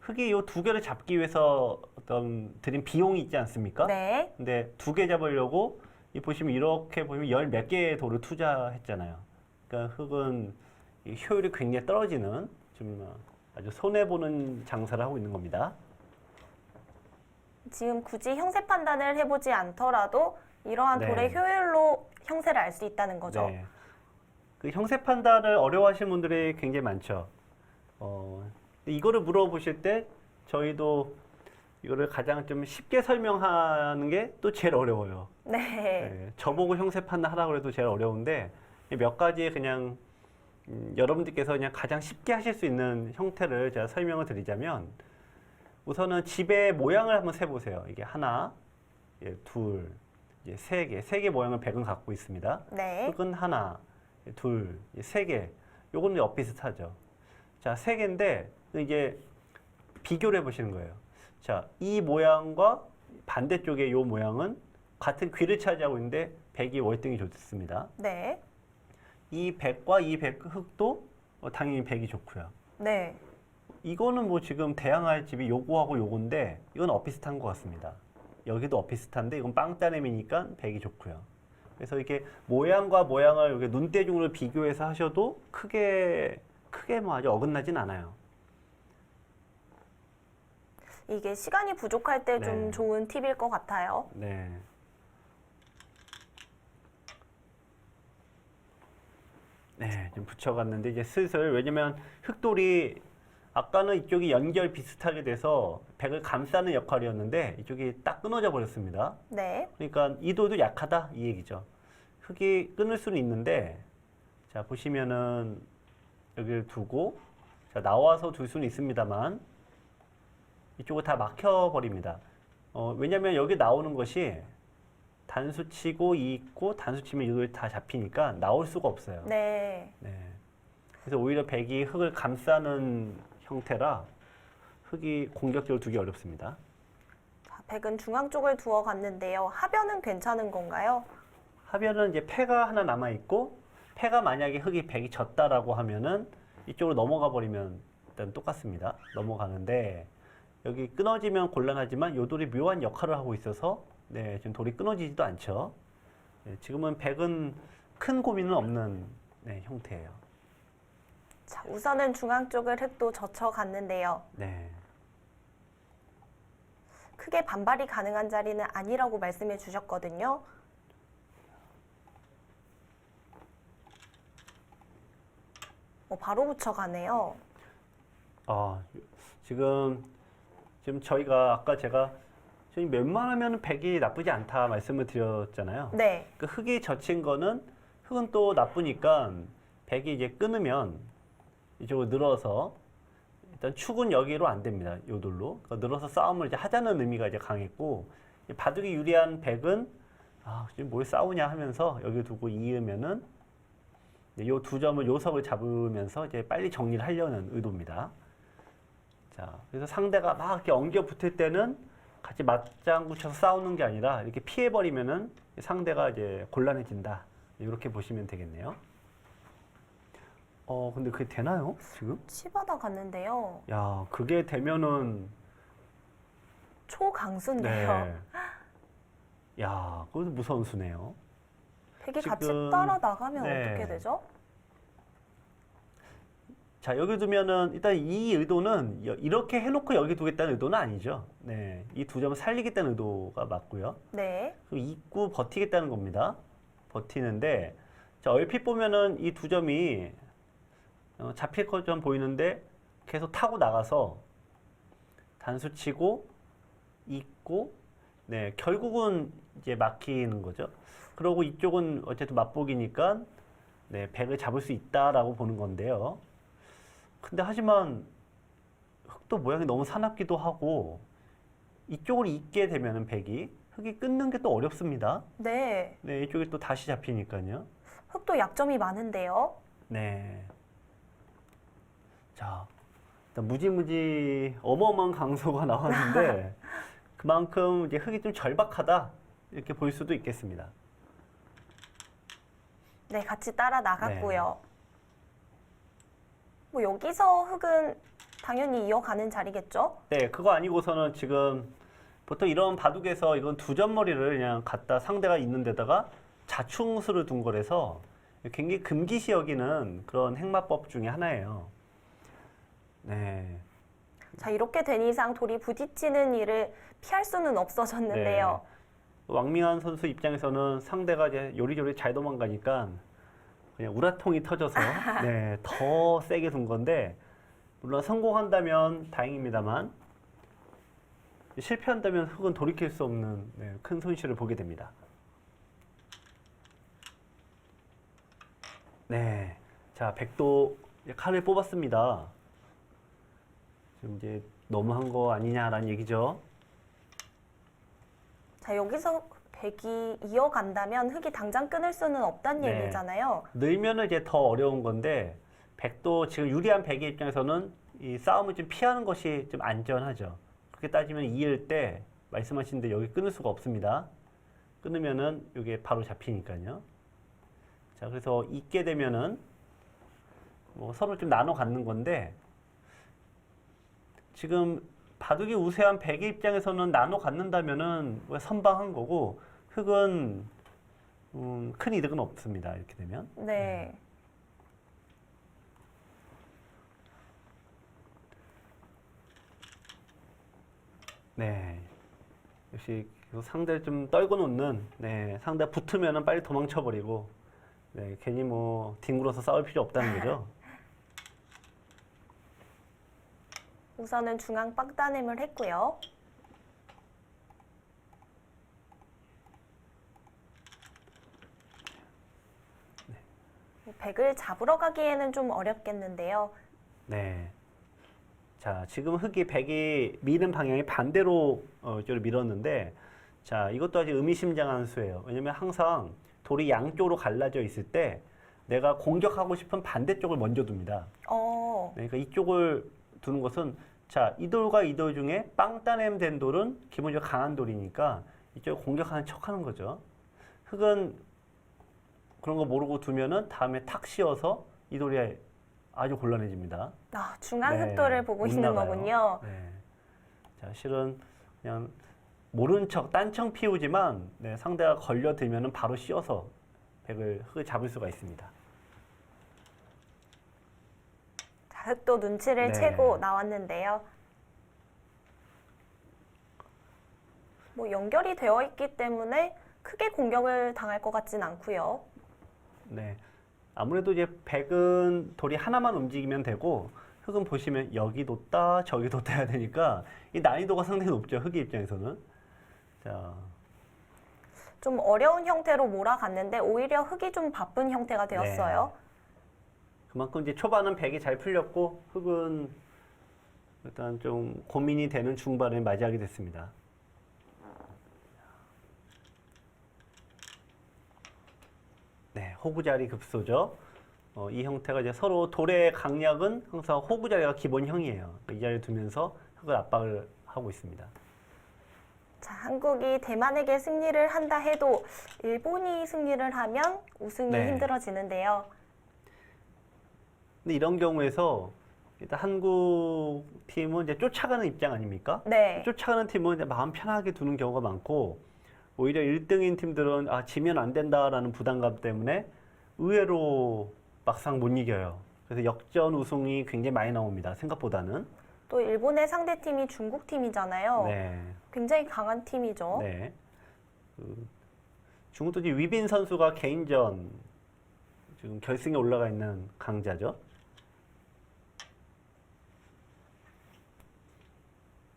흑이 요 두 개를 잡기 위해서 어떤 들인 비용이 있지 않습니까? 네. 근데 두 개 잡으려고 이 보시면 이렇게 보시면 열 몇 개의 돌을 투자했잖아요. 그러니까 흑은 이 효율이 굉장히 떨어지는 좀 아주 손해 보는 장사를 하고 있는 겁니다. 지금 굳이 형세 판단을 해보지 않더라도 이러한 네. 돌의 효율로 형세를 알 수 있다는 거죠. 네. 그 형세 판단을 어려워하시는 분들이 굉장히 많죠. 근데 이거를 물어보실 때 저희도 이거를 가장 좀 쉽게 설명하는 게 또 제일 어려워요. 네. 네, 저보고 형세 판단하라고 해도 제일 어려운데 몇 가지 그냥 여러분들께서 그냥 가장 쉽게 하실 수 있는 형태를 제가 설명을 드리자면 우선은 집의 모양을 한번 세보세요. 이게 하나, 예, 둘, 이제 세 개 모양을 백은 갖고 있습니다. 네. 흑은 하나, 둘, 세 개. 요거는 엇비슷하죠. 자, 세 개인데 이제 비교를 해보시는 거예요. 자, 이 모양과 반대쪽의 요 모양은 같은 귀를 차지하고 있는데 백이 월등히 좋습니다. 네. 이 백과 이 흑도 당연히 백이 좋고요. 네. 이거는 뭐 지금 대항할 집이 요거하고 요건데 이건 엇비슷한 것 같습니다. 여기도 엇비슷한데 이건 빵따냄이니까 백이 좋고요. 그래서 이렇게 모양과 모양을 이렇게 눈대중으로 비교해서 하셔도 크게 뭐 아주 어긋나진 않아요. 이게 시간이 부족할 때 좀 네. 좋은 팁일 것 같아요. 네. 네, 좀 붙여갔는데 이제 슬슬 왜냐면 흑돌이 아까는 이쪽이 연결 비슷하게 돼서 백을 감싸는 역할이었는데 이쪽이 딱 끊어져 버렸습니다. 네. 그러니까 이 돌도 약하다 이 얘기죠. 흑이 끊을 수는 있는데 자 보시면은 여기를 두고 자 나와서 둘 수는 있습니다만 이쪽을 다 막혀 버립니다. 왜냐면 여기 나오는 것이 단수 치고 이 있고 단수 치면 이걸 다 잡히니까 나올 수가 없어요. 네. 네. 그래서 오히려 백이 흑을 감싸는 형태라 흑이 공격적으로 두기 어렵습니다. 자, 백은 중앙 쪽을 두어 갔는데요. 하변은 괜찮은 건가요? 하변은 이제 패가 하나 남아 있고 패가 만약에 흑이 백이 졌다라고 하면은 이쪽으로 넘어가 버리면 일단 똑같습니다. 넘어가는데 여기 끊어지면 곤란하지만 요 돌이 묘한 역할을 하고 있어서 네, 지금 돌이 끊어지지도 않죠. 네, 지금은 백은 큰 고민은 없는 네, 형태예요. 자, 우선은 중앙 쪽을 흑도 젖혀 갔는데요. 네. 크게 반발이 가능한 자리는 아니라고 말씀해 주셨거든요. 바로 붙여가네요. 지금 저희가 아까 제가 저희 웬만하면 백이 나쁘지 않다 말씀을 드렸잖아요. 네. 그 흑이 젖힌 거는 흑은 또 나쁘니까 백이 이제 끊으면 이쪽으로 늘어서 일단 축은 여기로 안 됩니다. 요 돌로. 그러니까 늘어서 싸움을 이제 하자는 의미가 이제 강했고 바둑이 유리한 백은 지금 뭘 싸우냐 하면서 여기 두고 이으면은 요 두 점을 요석을 잡으면서 이제 빨리 정리를 하려는 의도입니다. 자, 그래서 상대가 막 이렇게 엉겨 붙을 때는 같이 맞장구 쳐서 싸우는 게 아니라 이렇게 피해버리면은 상대가 이제 곤란해진다. 이렇게 보시면 되겠네요. 근데 그게 되나요? 지금? 치받아 갔는데요. 야, 그게 되면은 초강수인데요. 네. 야, 그것도 무서운 수네요. 백이 같이 지금, 따라 나가면 네. 어떻게 되죠? 자, 여기 두면은 일단 이 의도는 이렇게 해놓고 여기 두겠다는 의도는 아니죠. 네, 이 두 점을 살리겠다는 의도가 맞고요. 네. 그리고 잊고 버티겠다는 겁니다. 버티는데 자, 얼핏 보면은 이 두 점이 잡힐 것처럼 보이는데 계속 타고 나가서 단수 치고 잊고 네, 결국은 이제 막히는 거죠. 그리고 이쪽은 어쨌든 맞보기니까 네, 백을 잡을 수 있다라고 보는 건데요. 근데 하지만 흑도 모양이 너무 사납기도 하고 이쪽으로 있게 되면은 백이 흑이 끊는 게 또 어렵습니다. 네. 네, 이쪽에 또 다시 잡히니까요. 흑도 약점이 많은데요. 네. 자, 일단 무지무지 어마어마한 강소가 나왔는데 그만큼 이제 흑이 좀 절박하다 이렇게 볼 수도 있겠습니다. 네, 같이 따라 나갔고요. 뭐 여기서 흑은 당연히 이어가는 자리겠죠? 네, 그거 아니고서는 지금 보통 이런 바둑에서 이건 두 점머리를 그냥 갖다 상대가 있는 데다가 자충수를 둔 거라서 굉장히 금기시 여기는 그런 행마법 중에 하나예요. 네. 자, 이렇게 된 이상 돌이 부딪히는 일을 피할 수는 없어졌는데요. 왕밍한 선수 입장에서는 상대가 이제 요리조리 잘 도망가니까 그냥 우라통이 터져서 네, 더 세게 둔 건데 물론 성공한다면 다행입니다만 실패한다면 흑은 돌이킬 수 없는 네, 큰 손실을 보게 됩니다. 네, 자 백도 칼을 뽑았습니다. 지금 이제 너무한 거 아니냐라는 얘기죠. 자, 여기서 백이 이어간다면 흑이 당장 끊을 수는 없다는 네. 얘기잖아요. 늘면은 이제 더 어려운 건데 백도 지금 유리한 백의 입장에서는 이 싸움을 좀 피하는 것이 좀 안전하죠. 그렇게 따지면 이을 때 말씀하신 데 여기 끊을 수가 없습니다. 끊으면은 이게 바로 잡히니까요. 자, 그래서 있게 되면은 뭐 서로 좀 나눠 갖는 건데 지금 바둑이 우세한 백의 입장에서는 나눠 갖는다면은 선방한 거고 흑은 큰 이득은 없습니다. 이렇게 되면. 네. 네. 역시 계속 상대를 좀 떨고 놓는, 네. 상대 붙으면은 빨리 도망쳐버리고, 네. 괜히 뭐, 뒹굴어서 싸울 필요 없다는 거죠. 우선은 중앙 빡따냄을 했고요. 백을 잡으러 가기에는 좀 어렵겠는데요. 네. 자, 지금 흑이 백이 미는 방향이 반대로 이쪽으로 밀었는데, 자, 이것도 아주 의미심장한 수예요. 왜냐면 항상 돌이 양쪽으로 갈라져 있을 때 내가 공격하고 싶은 반대쪽을 먼저 둡니다. 네, 그러니까 이쪽을 두는 것은 자, 이 돌과 이 돌 중에 빵따냄 된 돌은 기본적으로 강한 돌이니까 이쪽을 공격하는 척 하는 거죠. 흑은 그런 거 모르고 두면은 다음에 탁 씌워서 이 돌이 아주 곤란해집니다. 아, 중앙 네, 흑돌을 보고 못 있는 나가요. 거군요. 네. 자, 실은 그냥 모른 척 딴청 피우지만 네, 상대가 걸려들면은 바로 씌워서 흑을 잡을 수가 있습니다. 자, 흑도 눈치를 네. 채고 나왔는데요. 뭐 연결이 되어 있기 때문에 크게 공격을 당할 것 같진 않고요. 네. 아무래도 이제 백은 돌이 하나만 움직이면 되고 흑은 보시면 여기 뒀다 저기 뒀다 해야 되니까 이 난이도가 상당히 높죠. 흑의 입장에서는. 자, 좀 어려운 형태로 몰아갔는데 오히려 흑이 좀 바쁜 형태가 되었어요. 그만큼 이제 초반은 백이 잘 풀렸고 흑은 일단 좀 고민이 되는 중반에 맞이하게 됐습니다. 네, 호구자리 급소죠. 이 형태가 이제 서로 돌의 강약은 항상 호구자리가 기본형이에요. 이 자리를 두면서 흑을 압박을 하고 있습니다. 자, 한국이 대만에게 승리를 한다 해도 일본이 승리를 하면 우승이 네. 힘들어지는데요. 근데 이런 경우에서 일단 한국 팀은 이제 쫓아가는 입장 아닙니까? 네. 쫓아가는 팀은 이제 마음 편하게 두는 경우가 많고 오히려 1등인 팀들은 아, 지면 안 된다라는 부담감 때문에 의외로 막상 못 이겨요. 그래서 역전 우승이 굉장히 많이 나옵니다. 생각보다는. 또 일본의 상대팀이 중국 팀이잖아요. 네. 굉장히 강한 팀이죠. 네. 중국도 이제 위빈 선수가 개인전 지금 결승에 올라가 있는 강자죠.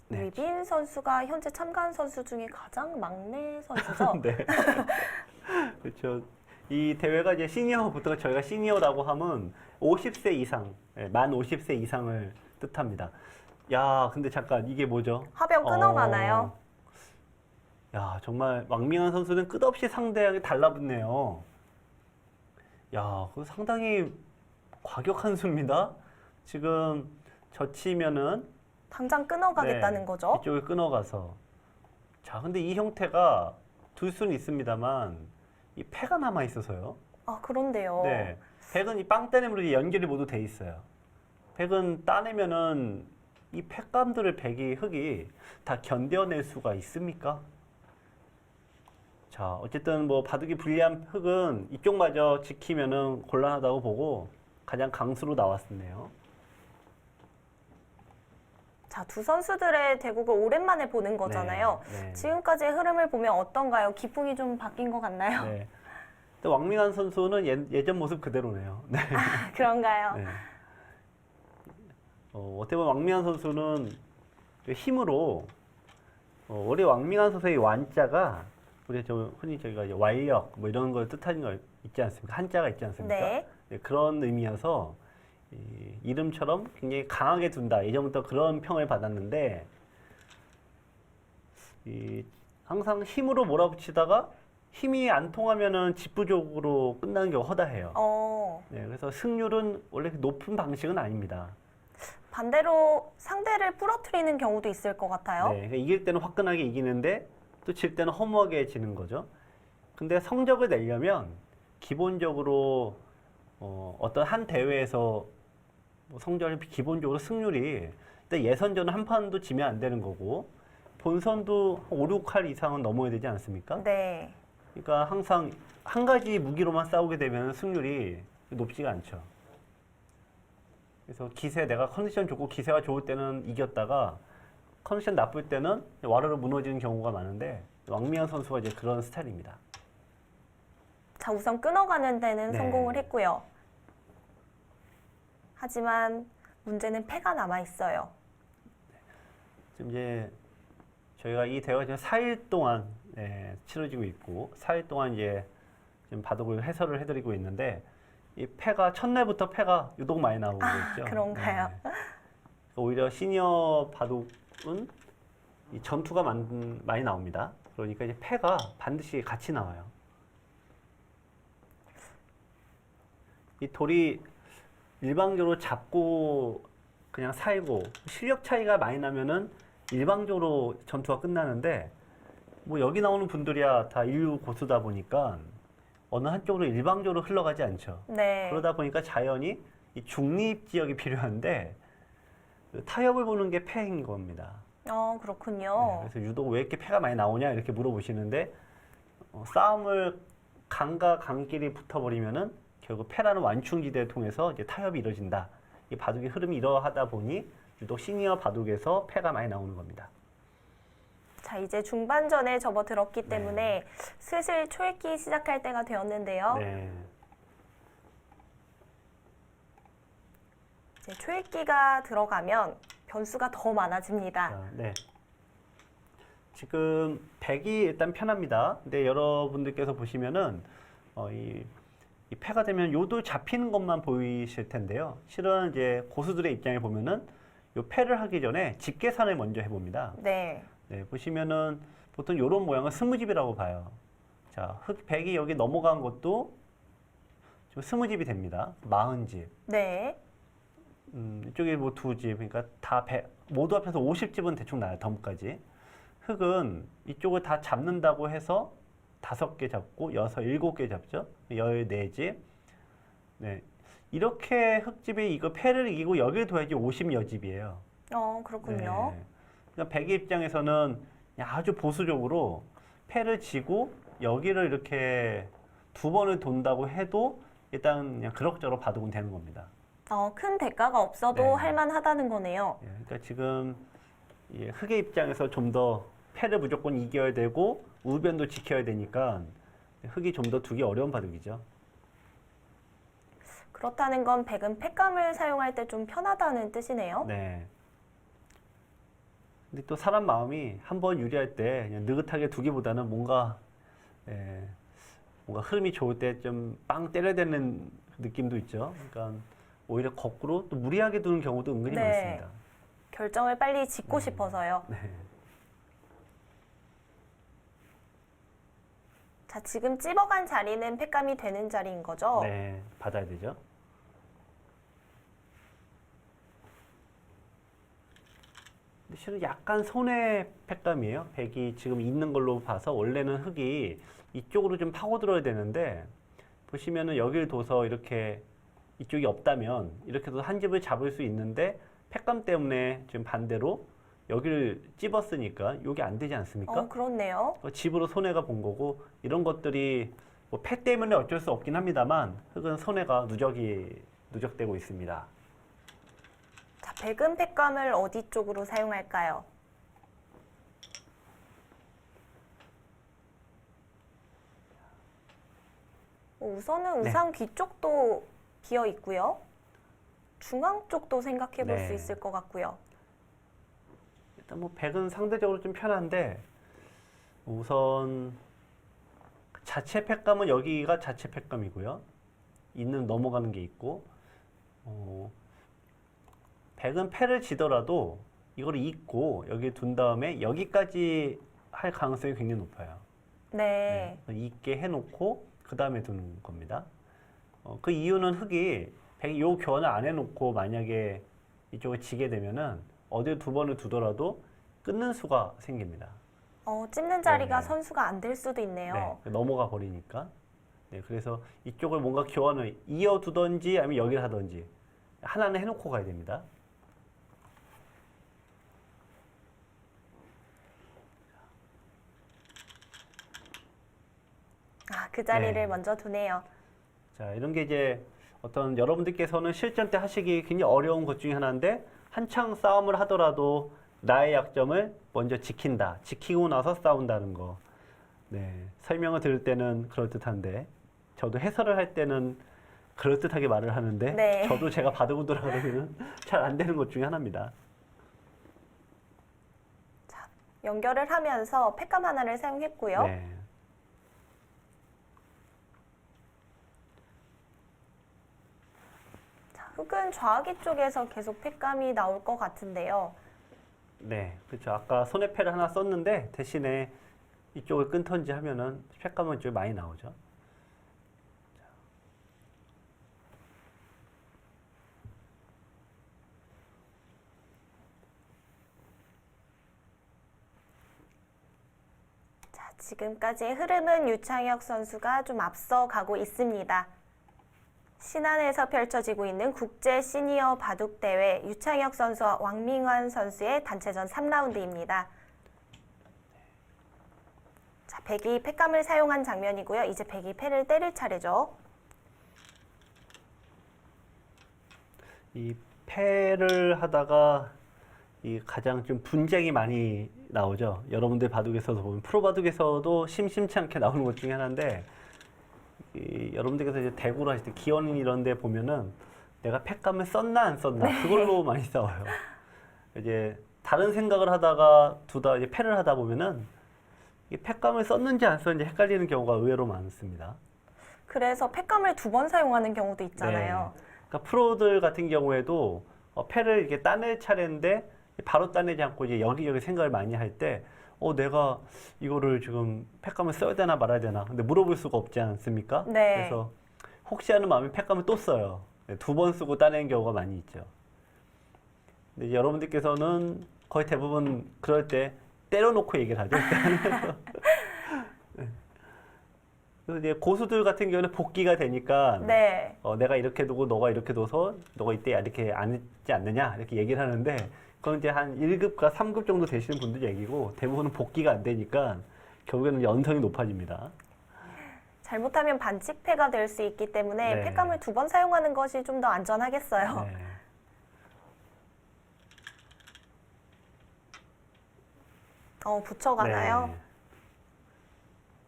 네. 위빈 선수가 현재 참가한 선수 중에 가장 막내 선수죠. 네. 그렇죠. 이 대회가 이제 시니어부터 저희가 시니어라고 하면 50세 이상, 만 50세 이상을 뜻합니다. 야, 근데 잠깐 이게 뭐죠? 화병 끊어가나요? 야, 정말 왕밍한 선수는 끝없이 상대에게 달라붙네요. 야, 그 상당히 과격한 수입니다. 지금 젖히면은 당장 끊어가겠다는 네, 거죠. 이쪽을 끊어가서. 자, 근데 이 형태가 둘 수는 있습니다만 이 패가 남아 있어서요. 아, 그런데요. 네, 백은 이 빵따냄으로 연결이 모두 돼 있어요. 백은 따내면은 이 팩감들을 흑이 다 견뎌낼 수가 있습니까? 자, 어쨌든 뭐 바둑이 불리한 흑은 이쪽마저 지키면은 곤란하다고 보고 가장 강수로 나왔었네요. 자, 두 선수들의 대국을 오랜만에 보는 거잖아요. 네. 지금까지의 흐름을 보면 어떤가요? 기풍이 좀 바뀐 것 같나요? 네. 또 왕밍한 선수는 예전 모습 그대로네요. 네. 그런가요? 네. 어떻게 보면 왕밍한 선수는 힘으로 원래 왕밍한 선수의 완자가 우리 흔히 저희가 이제 완력 뭐 이런 걸 뜻하는 거 있지 않습니까? 한자가 있지 않습니까? 네. 네, 그런 의미여서 이름처럼 굉장히 강하게 둔다. 예전부터 그런 평을 받았는데 항상 힘으로 몰아붙이다가 힘이 안 통하면은 직부족으로 끝나는 경우가 허다해요. 네, 그래서 승률은 원래 높은 방식은 아닙니다. 반대로 상대를 부러뜨리는 경우도 있을 것 같아요. 네, 그러니까 이길 때는 화끈하게 이기는데 또 질 때는 허무하게 지는 거죠. 근데 성적을 내려면 기본적으로 어떤 한 대회에서 뭐 성적이 기본적으로 승률이 일단 예선전은 한 판도 지면 안 되는 거고 본선도 5, 6할 이상은 넘어야 되지 않습니까? 네. 그러니까 항상 한 가지 무기로만 싸우게 되면 승률이 높지가 않죠. 그래서 내가 컨디션 좋고 기세가 좋을 때는 이겼다가 컨디션 나쁠 때는 와르르 무너지는 경우가 많은데 왕미연 선수가 이제 그런 스타일입니다. 자, 우선 끊어가는 데는 네. 성공을 했고요. 하지만 문제는 패가 남아 있어요. 지금 이제 저희가 이 대회가 지금 4일 동안 치러지고 있고 4일 동안 이제 지금 바둑을 해설을 해드리고 있는데 이 패가 첫날부터 패가 유독 많이 나오고 있죠. 그런가요? 네. 오히려 시니어 바둑은 이 전투가 많이 나옵니다. 그러니까 이제 패가 반드시 같이 나와요. 이 돌이 일방적으로 잡고 그냥 살고 실력 차이가 많이 나면은 일방적으로 전투가 끝나는데 뭐 여기 나오는 분들이야 다 인류 고수다 보니까 어느 한쪽으로 일방적으로 흘러가지 않죠. 네. 그러다 보니까 자연히 이 중립 지역이 필요한데 그 타협을 보는 게 패인 겁니다. 그렇군요. 네, 그래서 유독 왜 이렇게 패가 많이 나오냐 이렇게 물어보시는데 싸움을 강과 강끼리 붙어버리면은 결국 패라는 완충지대를 통해서 이제 타협이 이루어진다. 이 바둑의 흐름이 이러하다 보니 유독 시니어 바둑에서 패가 많이 나오는 겁니다. 자, 이제 중반전에 접어들었기 네. 때문에 슬슬 초읽기 시작할 때가 되었는데요. 네. 이제 초읽기가 들어가면 변수가 더 많아집니다. 자, 네. 지금 백이 일단 편합니다. 근데 여러분들께서 보시면은 이 패가 되면 요도 잡히는 것만 보이실 텐데요. 실은 이제 고수들의 입장에 보면은 요 패를 하기 전에 집 계산을 먼저 해봅니다. 네. 네, 보시면은 보통 요런 모양을 스무집이라고 봐요. 자, 백이 여기 넘어간 것도 지금 스무집이 됩니다. 40집. 네. 이쪽에 뭐 2집, 그러니까 모두 합해서 50집은 대충 나요, 덤까지. 흙은 이쪽을 다 잡는다고 해서 5개 잡고 6, 7개 잡죠. 14집. 네. 이렇게 흙집이 이거 패를 이기고 여기를 둬야지 50여 집이에요. 그렇군요. 네. 그러니까 백의 입장에서는 그냥 아주 보수적으로 패를 지고 여기를 이렇게 2번을 돈다고 해도 일단 그냥 그럭저럭 바둑은 되는 겁니다. 큰 대가가 없어도 네. 할만하다는 거네요. 예, 그러니까 지금 이 흑의 입장에서 좀 더 패를 무조건 이겨야 되고 우변도 지켜야 되니까 흑이 좀 더 두기 어려운 바둑이죠. 그렇다는 건 백은 패감을 사용할 때 좀 편하다는 뜻이네요. 네. 근데 또 사람 마음이 한번 유리할 때 그냥 느긋하게 두기보다는 뭔가 흐름이 좋을 때 좀 빵 때려야 되는 느낌도 있죠. 그러니까 오히려 거꾸로 또 무리하게 두는 경우도 은근히 네. 많습니다. 결정을 빨리 짓고 싶어서요. 네. 자, 지금 찝어간 자리는 패감이 되는 자리인 거죠? 네, 받아야 되죠. 근데 실은 약간 손해 패감이에요. 백이 지금 있는 걸로 봐서 원래는 흙이 이쪽으로 좀 파고들어야 되는데 보시면은 여기를 둬서 이렇게 이쪽이 없다면 이렇게 해서 한 집을 잡을 수 있는데 패감 때문에 지금 반대로 여기를 찝었으니까 이게 안 되지 않습니까? 그렇네요. 집으로 손해가 본 거고 이런 것들이 뭐 패 때문에 어쩔 수 없긴 합니다만 흙은 손해가 누적되고 있습니다. 자, 백은 패감을 어디 쪽으로 사용할까요? 우선은 네. 우상 뒤쪽도 비어 있고요. 중앙 쪽도 생각해 볼 수 네. 있을 것 같고요. 일단 뭐 백은 상대적으로 좀 편한데 우선 자체 패감은 여기가 자체 패감이고요. 있는 넘어가는 게 있고 백은 패를 지더라도 이걸 잊고 여기 둔 다음에 여기까지 할 가능성이 굉장히 높아요. 네. 있게 해놓고 그 다음에 두는 겁니다. 그 이유는 흙이 요 교환을 안 해놓고 만약에 이쪽에 지게 되면은 어디 두 번을 두더라도 끊는 수가 생깁니다. 찝는 자리가 네. 선수가 안 될 수도 있네요. 네, 넘어가 버리니까. 네, 그래서 이쪽을 뭔가 교환을 이어두든지 아니면 여기를 하든지 하나는 해놓고 가야 됩니다. 그 자리를 네. 먼저 두네요. 자, 이런 게 이제 어떤 여러분들께서는 실전 때 하시기 굉장히 어려운 것 중에 하나인데 한창 싸움을 하더라도 나의 약점을 먼저 지킨다. 지키고 나서 싸운다는 거. 네, 설명을 들을 때는 그럴듯한데 저도 해설을 할 때는 그럴듯하게 말을 하는데 네. 저도 제가 바둑을 돌아가면 잘 안 되는 것 중에 하나입니다. 연결을 하면서 팩감 하나를 사용했고요. 네. 흙은 좌악이 쪽에서 계속 팩감이 나올 것 같은데요. 네, 그렇죠. 아까 손에 패를 하나 썼는데 대신에 이쪽을 끊던지 하면은 횟감은 좀 많이 나오죠. 자, 지금까지의 흐름은 유창혁 선수가 좀 앞서가고 있습니다. 신안에서 펼쳐지고 있는 국제 시니어 바둑 대회 유창혁 선수와 왕밍환 선수의 단체전 3라운드입니다. 자, 백이 팩감을 사용한 장면이고요. 이제 백이 패를 때릴 차례죠. 이 패를 하다가 이 가장 좀 분쟁이 많이 나오죠. 여러분들 바둑에서도 보면 프로 바둑에서도 심심치 않게 나오는 것 중에 하나인데 여러분들께서 이제 대구를 하실 때 기원 이런 데 보면은 내가 팩감을 썼나 안 썼나 그걸로 많이 싸워요. 이제 다른 생각을 하다가 두다 이제 패를 하다 보면은 이 팩감을 썼는지 안 썼는지 헷갈리는 경우가 의외로 많습니다. 그래서 팩감을 두 번 사용하는 경우도 있잖아요. 네. 그러니까 프로들 같은 경우에도 패를 이렇게 따낼 차례인데 바로 따내지 않고 이제 여기저기 생각을 많이 할 때 내가 이거를 지금 팩감을 써야 되나 말아야 되나 근데 물어볼 수가 없지 않습니까? 네. 그래서 혹시 하는 마음에 팩감을 또 써요. 두 번 쓰고 따내는 경우가 많이 있죠. 근데 이제 여러분들께서는 거의 대부분 그럴 때 때려놓고 얘기를 하죠. 그래서 이제 고수들 같은 경우는 복귀가 되니까 네. 내가 이렇게 두고 너가 이렇게 둬서 너가 이때 이렇게 안 했지 않느냐 이렇게 얘기를 하는데 그건 이제 한 1급과 3급 정도 되시는 분들 얘기고 대부분은 복귀가 안 되니까 결국에는 연성이 높아집니다. 잘못하면 반칙패가 될 수 있기 때문에 네. 팩감을 두 번 사용하는 것이 좀 더 안전하겠어요. 네. 붙여가나요? 네.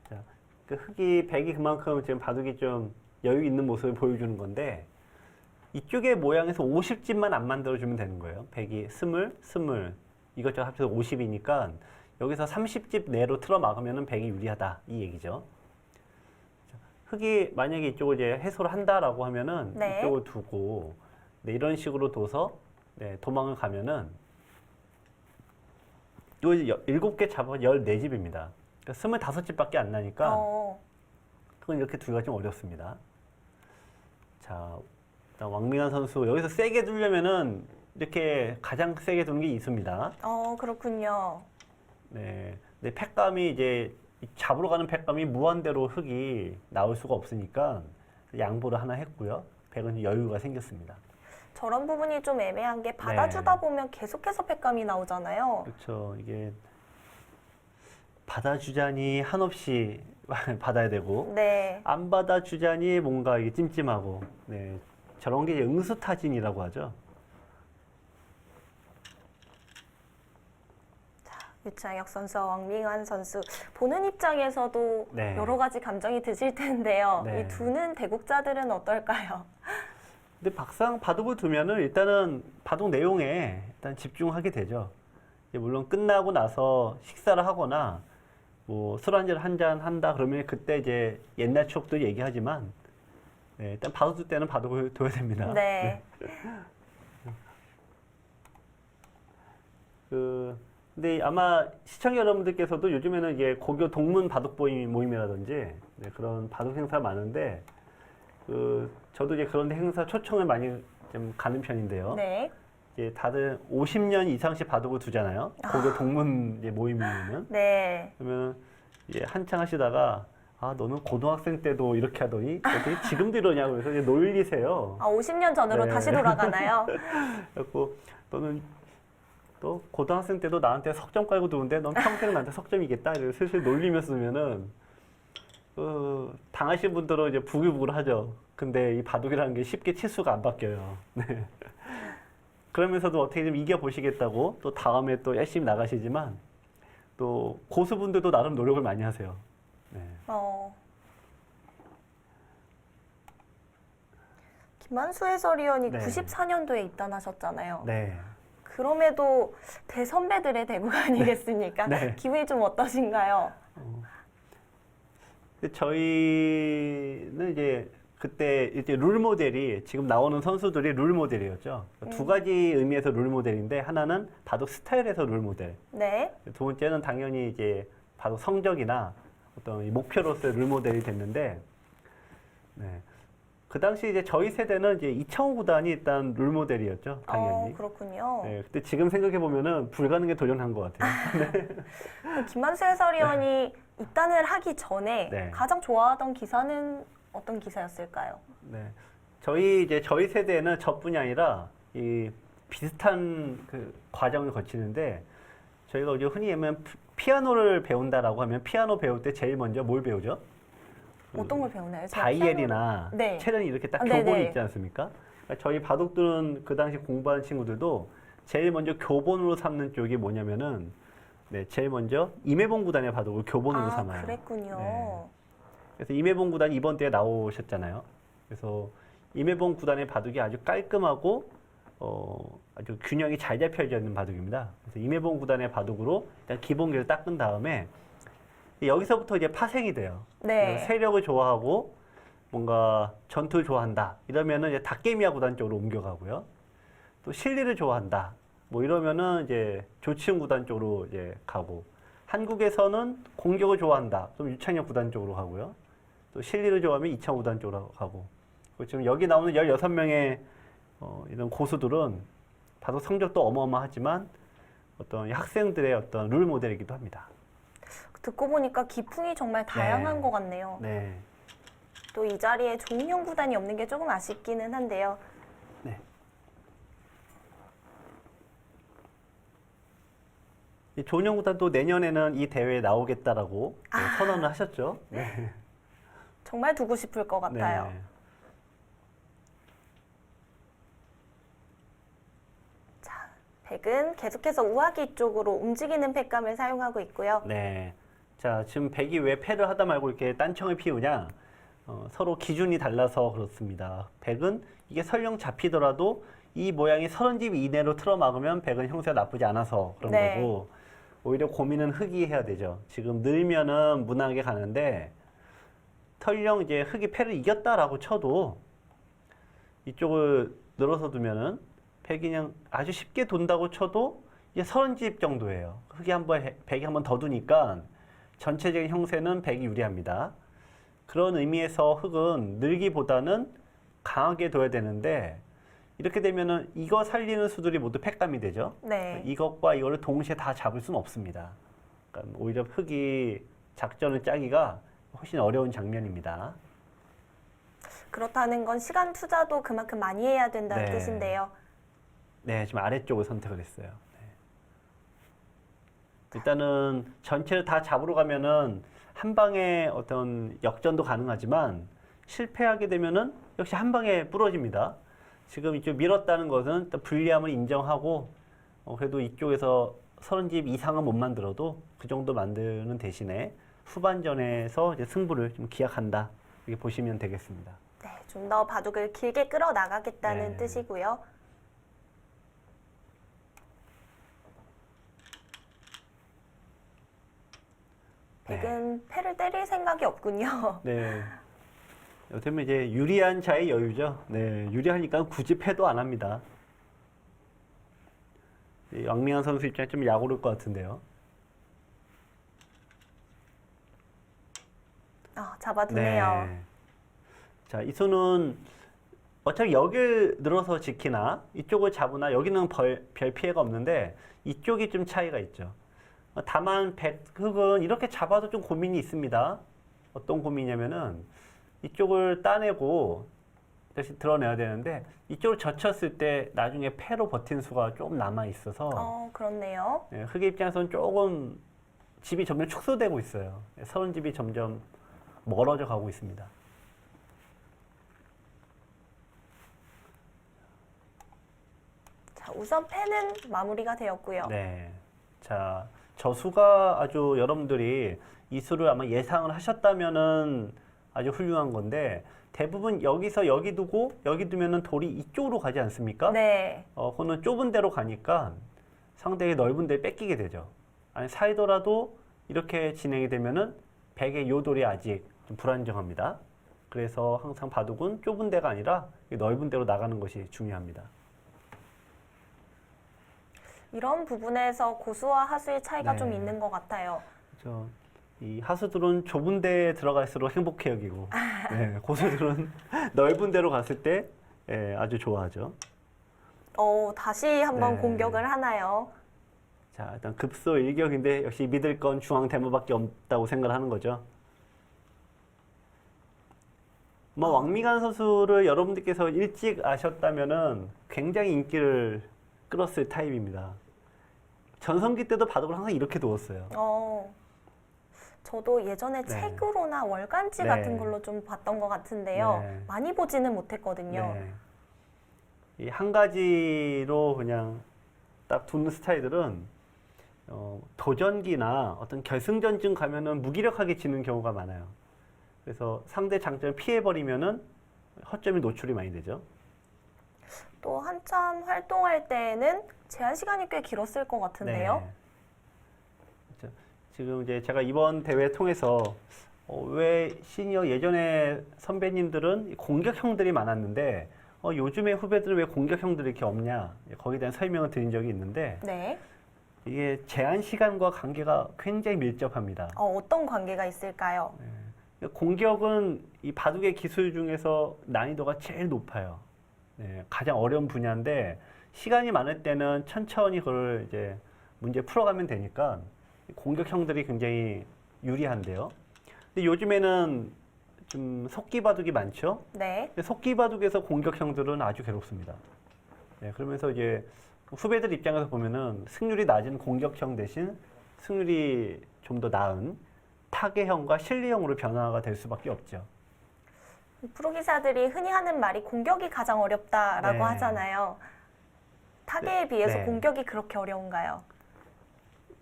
자, 그 흙이 백이 그만큼 지금 바둑이 좀 여유 있는 모습을 보여주는 건데 이쪽의 모양에서 50집만 안 만들어주면 되는 거예요. 백이 스물 이것저것 합쳐서 50이니까 여기서 30집 내로 틀어 막으면 백이 유리하다 이 얘기죠. 자, 흙이 만약에 이쪽을 이제 해소를 한다라고 하면은 네. 이쪽을 두고 이런 식으로 둬서 도망을 가면은 요 7개 잡아 14집입니다. 그러니까 25집밖에 안 나니까 그건 이렇게 두기가 좀 어렵습니다. 자, 일단 왕민환 선수 여기서 세게 두려면은 이렇게 가장 세게 두는 게 이수입니다. 그렇군요. 네, 근데 팩감이 이제 잡으러 가는 팩감이 무한대로 흙이 나올 수가 없으니까 양보를 하나 했고요. 백은 여유가 생겼습니다. 저런 부분이 좀 애매한 게 받아주다 보면 계속해서 팩감이 나오잖아요. 그렇죠. 이게 받아주자니 한없이 받아야 되고 네. 안 받아주자니 뭔가 이게 찜찜하고 네, 저런 게 이제 응수타진이라고 하죠. 유창혁 선수와 왕밍환 선수 보는 입장에서도 네. 여러 가지 감정이 드실 텐데요. 네. 이 두는 대국자들은 어떨까요? 근데 막상 바둑을 두면은 일단은 바둑 내용에 일단 집중하게 되죠. 이제 물론 끝나고 나서 식사를 하거나 뭐 술 한 잔 한다 그러면 그때 이제 옛날 추억도 얘기하지만 일단 바둑 둘 때는 바둑을 둬야 됩니다. 네. 그 근데 아마 시청자 여러분들께서도 요즘에는 이게 고교 동문 바둑 모임이라든지 네, 그런 바둑 행사 많은데 저도 이제 그런 행사 초청을 많이 좀 가는 편인데요. 네. 이제 다들 50년 이상씩 바둑을 두잖아요. 고교 동문 이제 모임이면. 네. 그러면 이제 한창 하시다가 아 너는 고등학생 때도 이렇게 하더니 어떻게 지금도 이러냐고 그래서 이제 놀리세요. 50년 전으로 네. 다시 돌아가나요? 그래갖고 너는 또 고등학생 때도 나한테 석점 깔고 두는데 넌 평생 나한테 석점이겠다. 이렇게 슬슬 놀리면서 두면은 당하신 분들은 이제 부글부글 하죠. 근데 이 바둑이라는 게 쉽게 치수가 안 바뀌어요. 네. 그러면서도 어떻게 좀 이겨보시겠다고 또 다음에 또 열심히 나가시지만 또 고수분들도 나름 노력을 많이 하세요. 네. 김만수 해설위원이 네. 94년도에 입단하셨잖아요. 네. 그럼에도 대선배들의 대구가 아니겠습니까? 네. 기분이 좀 어떠신가요? 근데 저희는 이제 그때 이제 룰 모델이 지금 나오는 선수들이 룰 모델이었죠. 두 가지 의미에서 룰 모델인데 하나는 바둑 스타일에서 룰 모델. 네. 두 번째는 당연히 이제 바둑 성적이나 어떤 이 목표로서의 룰 모델이 됐는데, 네. 그 당시 이제 저희 세대는 이제 이창호 구단이 일단 룰 모델이었죠. 당연히. 그렇군요. 네. 근데 지금 생각해 보면은 불가능에 도전한 것 같아요. 김만수 해설위원이 입단을 하기 전에 네. 가장 좋아하던 기사는 어떤 기사였을까요? 네. 저희 세대는 저뿐이 아니라 이 비슷한 그 과정을 거치는데 저희가 이제 흔히 하면 피아노를 배운다라고 하면 피아노 배울 때 제일 먼저 뭘 배우죠? 어떤 걸 배우나요? 제가 다이엘이나 네. 체른이 이렇게 딱 네네. 교본이 있지 않습니까? 그러니까 저희 바둑들은 그 당시 공부하는 친구들도 제일 먼저 교본으로 삼는 쪽이 뭐냐면은 네, 제일 먼저 임혜봉 구단의 바둑을 교본으로 삼아요. 그랬군요. 네. 그래서 임혜봉 구단이 이번 대회 나오셨잖아요. 그래서 임혜봉 구단의 바둑이 아주 깔끔하고 아주 균형이 잘 잡혀져 있는 바둑입니다. 그래서 임혜봉 구단의 바둑으로 일단 기본기를 닦은 다음에 여기서부터 이제 파생이 돼요. 네. 세력을 좋아하고 뭔가 전투를 좋아한다. 이러면은 이제 닭개미야 구단 쪽으로 옮겨가고요. 또 실리를 좋아한다. 뭐 이러면은 이제 조치훈 구단 쪽으로 이제 가고 한국에서는 공격을 좋아한다. 좀 유창혁 구단 쪽으로 가고요. 또 실리를 좋아하면 이창호 구단 쪽으로 가고. 지금 여기 나오는 16명의 이런 고수들은 다소 성적도 어마어마하지만 어떤 학생들의 어떤 룰 모델이기도 합니다. 듣고 보니까 기풍이 정말 다양한 네. 것 같네요. 네. 또 이 자리에 조은형 구단이 없는 게 조금 아쉽기는 한데요. 네. 이 조은형 구단도 내년에는 이 대회에 나오겠다라고 선언을 하셨죠. 네. 정말 두고 싶을 것 같아요. 네. 백은 계속해서 우하기 쪽으로 움직이는 팩감을 사용하고 있고요. 네. 자, 지금 백이 왜 패를 하다 말고 이렇게 딴청을 피우냐? 서로 기준이 달라서 그렇습니다. 백은 이게 설령 잡히더라도 이 모양이 30집 이내로 틀어막으면 백은 형세가 나쁘지 않아서 그런 네. 거고 오히려 고민은 흑이 해야 되죠. 지금 늘면은 무난하게 가는데 설령 이제 흑이 패를 이겼다라고 쳐도 이쪽을 늘어서 두면은 백이 그냥 아주 쉽게 돈다고 쳐도 이제 30집 정도예요. 흑이 백이 한 번 더 두니까 전체적인 형세는 백이 유리합니다. 그런 의미에서 흑은 늘기보다는 강하게 둬야 되는데 이렇게 되면은 이거 살리는 수들이 모두 팩감이 되죠. 네. 이것과 이거를 동시에 다 잡을 수는 없습니다. 그러니까 오히려 흑이 작전을 짜기가 훨씬 어려운 장면입니다. 그렇다는 건 시간 투자도 그만큼 많이 해야 된다는 네. 뜻인데요. 네, 지금 아래쪽을 선택을 했어요. 네. 일단은 전체를 다 잡으러 가면은 한 방에 어떤 역전도 가능하지만 실패하게 되면은 역시 한 방에 부러집니다. 지금 이쪽 밀었다는 것은 일단 불리함을 인정하고 그래도 이쪽에서 30집 이상은 못 만들어도 그 정도 만드는 대신에 후반전에서 이제 승부를 좀 기약한다 이렇게 보시면 되겠습니다. 네, 좀 더 바둑을 길게 끌어나가겠다는 네. 뜻이고요. 백은 패를 때릴 생각이 없군요. 네. 여태면 이제 유리한 자의 여유죠. 네, 유리하니까 굳이 패도 안 합니다. 이 왕밍한 선수 입장에 좀 약오를 것 같은데요. 잡아두네요. 네. 자, 이 손은 어차피 여길 늘어서 지키나 이쪽을 잡으나 여기는 별 피해가 없는데 이쪽이 좀 차이가 있죠. 다만 백흑은 이렇게 잡아도 좀 고민이 있습니다. 어떤 고민이냐면은 이쪽을 따내고 다시 드러내야 되는데 이쪽을 젖혔을 때 나중에 패로 버틴 수가 좀 남아 있어서 그렇네요. 흑의 입장에서는 조금 집이 점점 축소되고 있어요. 서른 집이 점점 멀어져 가고 있습니다. 자, 우선 패는 마무리가 되었고요. 네. 자, 저 수가 아주 여러분들이 이 수를 아마 예상을 하셨다면은 아주 훌륭한 건데 대부분 여기서 여기 두고 여기 두면은 돌이 이쪽으로 가지 않습니까? 네. 그거는 좁은 데로 가니까 상대의 넓은 데 뺏기게 되죠. 아니 사이더라도 이렇게 진행이 되면은 백의 요 돌이 아직 좀 불안정합니다. 그래서 항상 바둑은 좁은 데가 아니라 넓은 데로 나가는 것이 중요합니다. 이런 부분에서 고수와 하수의 차이가 네. 좀 있는 것 같아요. 그렇죠. 이 하수들은 좁은 데에 들어갈수록 행복해 여기고 네, 고수들은 넓은 데로 갔을 때 아주 좋아하죠. 다시 한번 네. 공격을 하나요? 자, 일단 급소 일격인데 역시 믿을 건 중앙 대모밖에 없다고 생각하는 거죠. 뭐 왕미간 선수를 여러분들께서 일찍 아셨다면은 굉장히 인기를 끌었을 타입입니다. 전성기 때도 바둑을 항상 이렇게 두었어요. 저도 예전에 네. 책으로나 월간지 네. 같은 걸로 좀 봤던 것 같은데요. 네. 많이 보지는 못했거든요. 네. 이 한 가지로 그냥 딱 두는 스타일들은 도전기나 어떤 결승전쯤 가면은 무기력하게 지는 경우가 많아요. 그래서 상대 장점을 피해버리면은 허점이 노출이 많이 되죠. 또 한참 활동할 때는 제한 시간이 꽤 길었을 것 같은데요. 네. 그렇죠. 지금 이제 제가 이번 대회 통해서 왜 시니어 예전에 선배님들은 공격형들이 많았는데 요즘의 후배들은 왜 공격형들이 이렇게 없냐 거기에 대한 설명을 드린 적이 있는데 네. 이게 제한 시간과 관계가 굉장히 밀접합니다. 어떤 관계가 있을까요? 공격은 이 바둑의 기술 중에서 난이도가 제일 높아요. 네, 가장 어려운 분야인데 시간이 많을 때는 천천히 그걸 이제 문제 풀어가면 되니까 공격형들이 굉장히 유리한데요. 근데 요즘에는 좀 속기 바둑이 많죠. 네. 근데 속기 바둑에서 공격형들은 아주 괴롭습니다. 네, 그러면서 이제 후배들 입장에서 보면은 승률이 낮은 공격형 대신 승률이 좀 더 나은 타개형과 실리형으로 변화가 될 수밖에 없죠. 프로기사들이 흔히 하는 말이 공격이 가장 어렵다라고 네. 하잖아요. 타개에 비해서 네. 공격이 그렇게 어려운가요?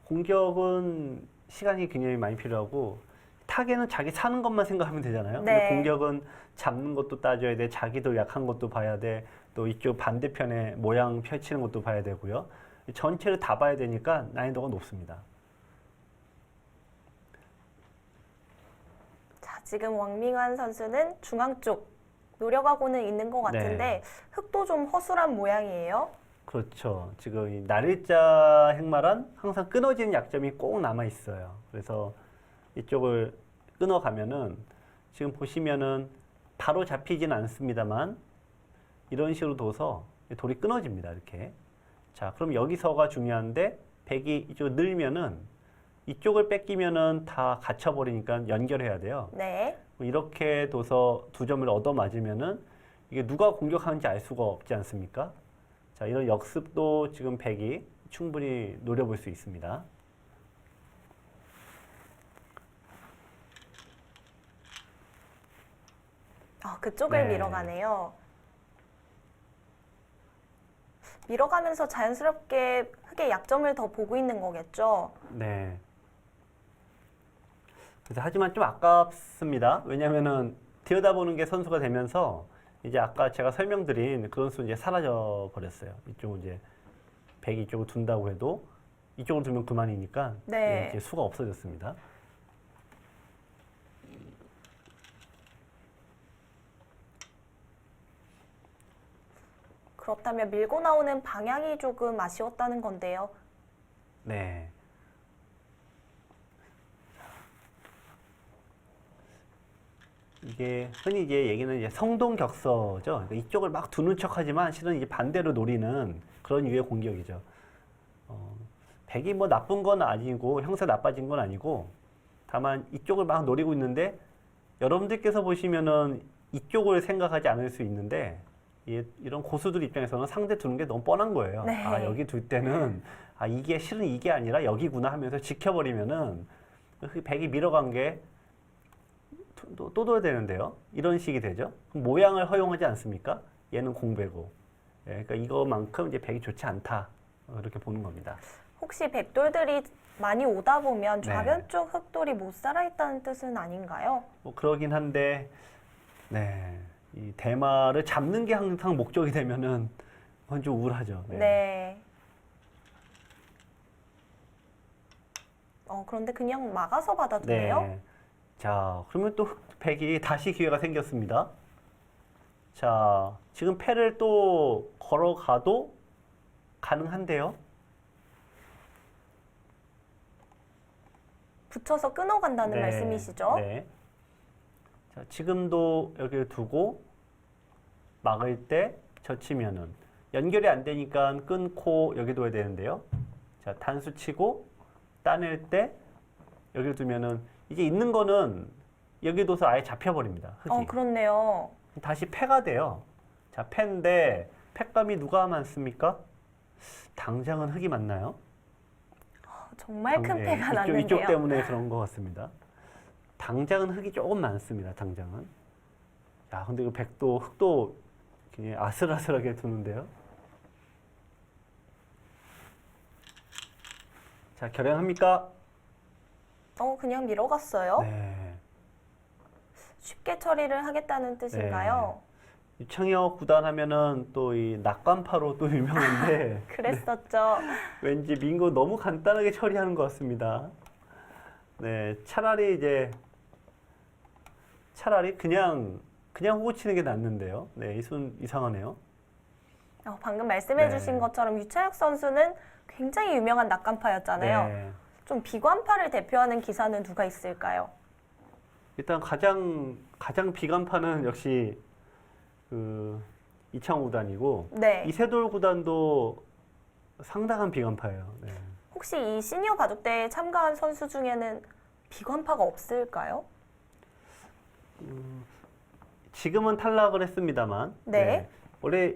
공격은 시간이 굉장히 많이 필요하고 타개는 자기 사는 것만 생각하면 되잖아요. 근데 네. 공격은 잡는 것도 따져야 돼, 자기도 약한 것도 봐야 돼, 또 이쪽 반대편에 모양 펼치는 것도 봐야 되고요. 전체를 다 봐야 되니까 난이도가 높습니다. 자, 지금 왕밍환 선수는 중앙 쪽 노려가고는 있는 것 같은데 네. 흙도 좀 허술한 모양이에요. 그렇죠. 지금 이 날일자 행마란 항상 끊어지는 약점이 꼭 남아 있어요. 그래서 이쪽을 끊어가면은 지금 보시면은 바로 잡히진 않습니다만 이런 식으로 둬서 돌이 끊어집니다. 이렇게. 자, 그럼 여기서가 중요한데 백이 이쪽 늘면은 이쪽을 뺏기면은 다 갇혀버리니까 연결해야 돼요. 네. 이렇게 둬서 두 점을 얻어 맞으면은 이게 누가 공격하는지 알 수가 없지 않습니까? 자, 이런 역습도 지금 백이 충분히 노려볼 수 있습니다. 그쪽을 네. 밀어가네요. 밀어가면서 자연스럽게 흙의 약점을 더 보고 있는 거겠죠. 네. 그래서 하지만 좀 아깝습니다. 왜냐면은 들여다보는 게 선수가 되면서 이제 아까 제가 설명드린 그런 수 이제 사라져 버렸어요. 이쪽은 이제 백이 이쪽을 둔다고 해도 이쪽으로 두면 그만이니까 네. 이제 수가 없어졌습니다. 그렇다면 밀고 나오는 방향이 조금 아쉬웠다는 건데요. 네. 이게 흔히 이제 얘기는 이제 성동격서죠. 그러니까 이쪽을 막 두는 척하지만 실은 이제 반대로 노리는 그런 유의 공격이죠. 백이 뭐 나쁜 건 아니고 형사 나빠진 건 아니고 다만 이쪽을 막 노리고 있는데 여러분들께서 보시면은 이쪽을 생각하지 않을 수 있는데 이런 고수들 입장에서는 상대 두는 게 너무 뻔한 거예요. 네. 아, 여기 둘 때는 아, 이게 실은 이게 아니라 여기구나 하면서 지켜버리면은 그 백이 밀어간 게 또 둬야 되는데요. 이런 식이 되죠. 그럼 모양을 허용하지 않습니까? 얘는 공배고. 예, 그러니까 이거만큼 이제 백이 좋지 않다. 이렇게 보는 겁니다. 혹시 백돌들이 많이 오다 보면 네. 좌변 쪽 흑돌이 못 살아있다는 뜻은 아닌가요? 뭐 그러긴 한데, 네. 이 대마를 잡는 게 항상 목적이 되면은 그건 좀 우울하죠. 네. 네. 그런데 그냥 막아서 받아주네요. 네. 자, 그러면 또 백이 다시 기회가 생겼습니다. 자, 지금 패를 또 걸어가도 가능한데요. 붙여서 끊어간다는 네, 말씀이시죠? 네. 자, 지금도 여기를 두고 막을 때 젖히면은 연결이 안 되니까 끊고 여기 둬야 되는데요. 자, 단수 치고 따낼 때 여기 두면은 이제 있는 거는 여기 둬서 아예 잡혀버립니다. 흙이. 그렇네요. 다시 패가 돼요. 자, 패인데 패감이 누가 많습니까? 당장은 흙이 많나요? 정말 큰 네, 패가 이쪽 났는데요. 때문에 그런 것 같습니다. 당장은 흙이 조금 많습니다. 당장은. 야, 근데 그 백도 흙도 그냥 아슬아슬하게 두는데요. 자, 결행합니까? 그냥 밀어갔어요. 네. 쉽게 처리를 하겠다는 뜻인가요? 유창혁 구단 하면은 또 이 낙관파로 또 유명한데 그랬었죠. 왠지 민거 너무 간단하게 처리하는 것 같습니다. 네, 차라리 그냥 호구 치는 게 낫는데요. 네, 이 순 이상하네요. 방금 말씀해주신 네. 것처럼 유차혁 선수는 굉장히 유명한 낙관파였잖아요. 네. 좀 비관파를 대표하는 기사는 누가 있을까요? 일단 가장 비관파는 역시 그 이창호 구단이고 네. 이세돌 구단도 상당한 비관파예요. 네. 혹시 이 시니어 바둑대회에 참가한 선수 중에는 비관파가 없을까요? 지금은 탈락을 했습니다만 네. 원래